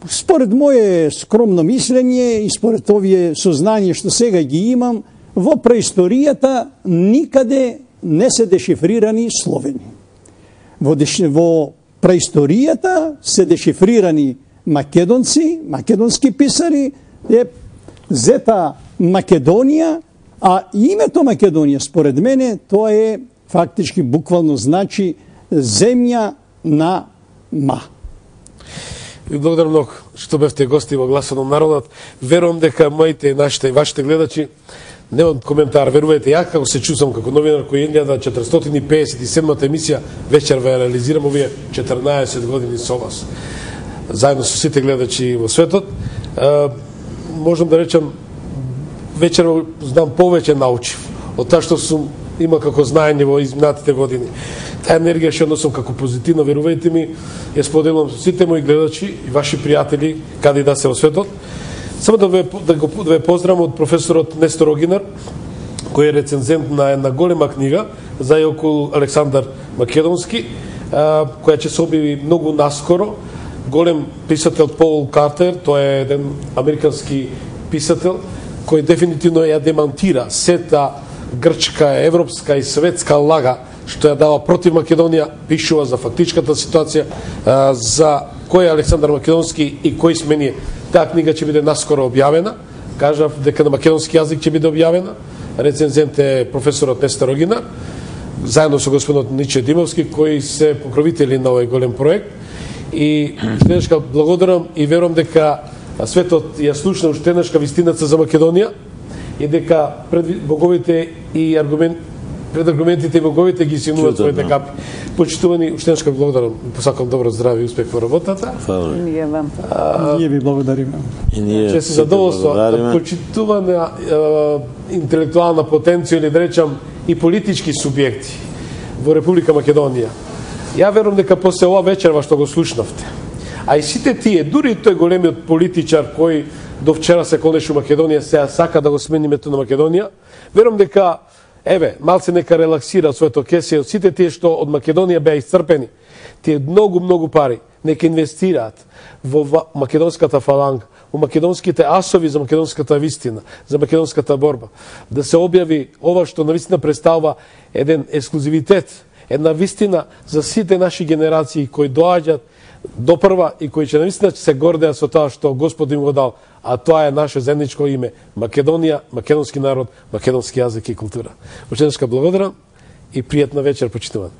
Според моје скромно мислење и според овие сознание што сега ги имам, во преисторијата никаде не се дешифрирани словени. Во преисторијата се дешифрирани македонци, македонски писари, е зета Македонија, а името Македонија, според мене, тоа е фактички буквално значи земја на ма. Ви благодарам многу што бевте гости во Гласот на народот. Верувам дека моите, нашите и вашите гледачи немам коментар. Верувајте, ја како се чувствам како новинар кој 1457-та емисија вечер ве реализирам овие 14 години со вас. Заедно со сите гледачи во светот. Можам да речам, вечер знам повеќе научив од тоа што сум има како знаење во изминатите години. Таа енергија што носам како позитивно, верувајте ми, ја споделувам со сите мои гледачи и ваши пријатели каде и да се во светот. Само да ве поздравам од професорот Нестор Огинар, кој е рецензент на една голема книга за и околу Александар Македонски, која ќе се објави многу наскоро. Голем писател Пол Картер, тој е еден американски писател, кој дефинитивно ја демантира сета грчка, европска и светска лага што ја дава против Македонија, пишува за фактичката ситуација, за кој е Александар Македонски и кој сме ние. Таа книга ќе биде наскоро објавена, кажав дека на македонски јазик ќе биде објавена. Рецензент е професорот Нестор Огинар, заедно со господинот Ниче Димовски, кои се покровители на овој голем проект. И штеднешка благодарам и верувам дека светот ја слушна уштеднешка вистинаца за Македонија и дека пред боговите и пред аргументите и боговите ги синуваат своите капи. Почитувани, уштеднешка благодарам. Посакам добро здраве и успех во работата. Ние вам. Ние ви благодариме. И ние Че се задоволство почитувана интелектуална потенција или да речам и политички субјекти во Република Македонија. Ја верувам дека после ова вечерва што го слушнавте, а и сите тие, дури и тој големиот политичар кој до вчера се колеше Македонија, сега сака да го смени името на Македонија, верувам дека малце нека релаксира своето кесе од сите тие што од Македонија беа исцрпени. Тие многу пари нека инвестираат во македонската фаланга, во македонските асови за македонската вистина, за македонската борба. Да се објави ова што навистина представува еден ексклузивитет, една вистина за сите наши генерации кои доаѓаат до прва и кои ќе навистина се гордеат со тоа што Господ им го дал, а тоа е наше заедничко име Македонија, македонски народ, македонски јазик и култура. Уште еднаш благодарам и пријатна вечер, почитувани.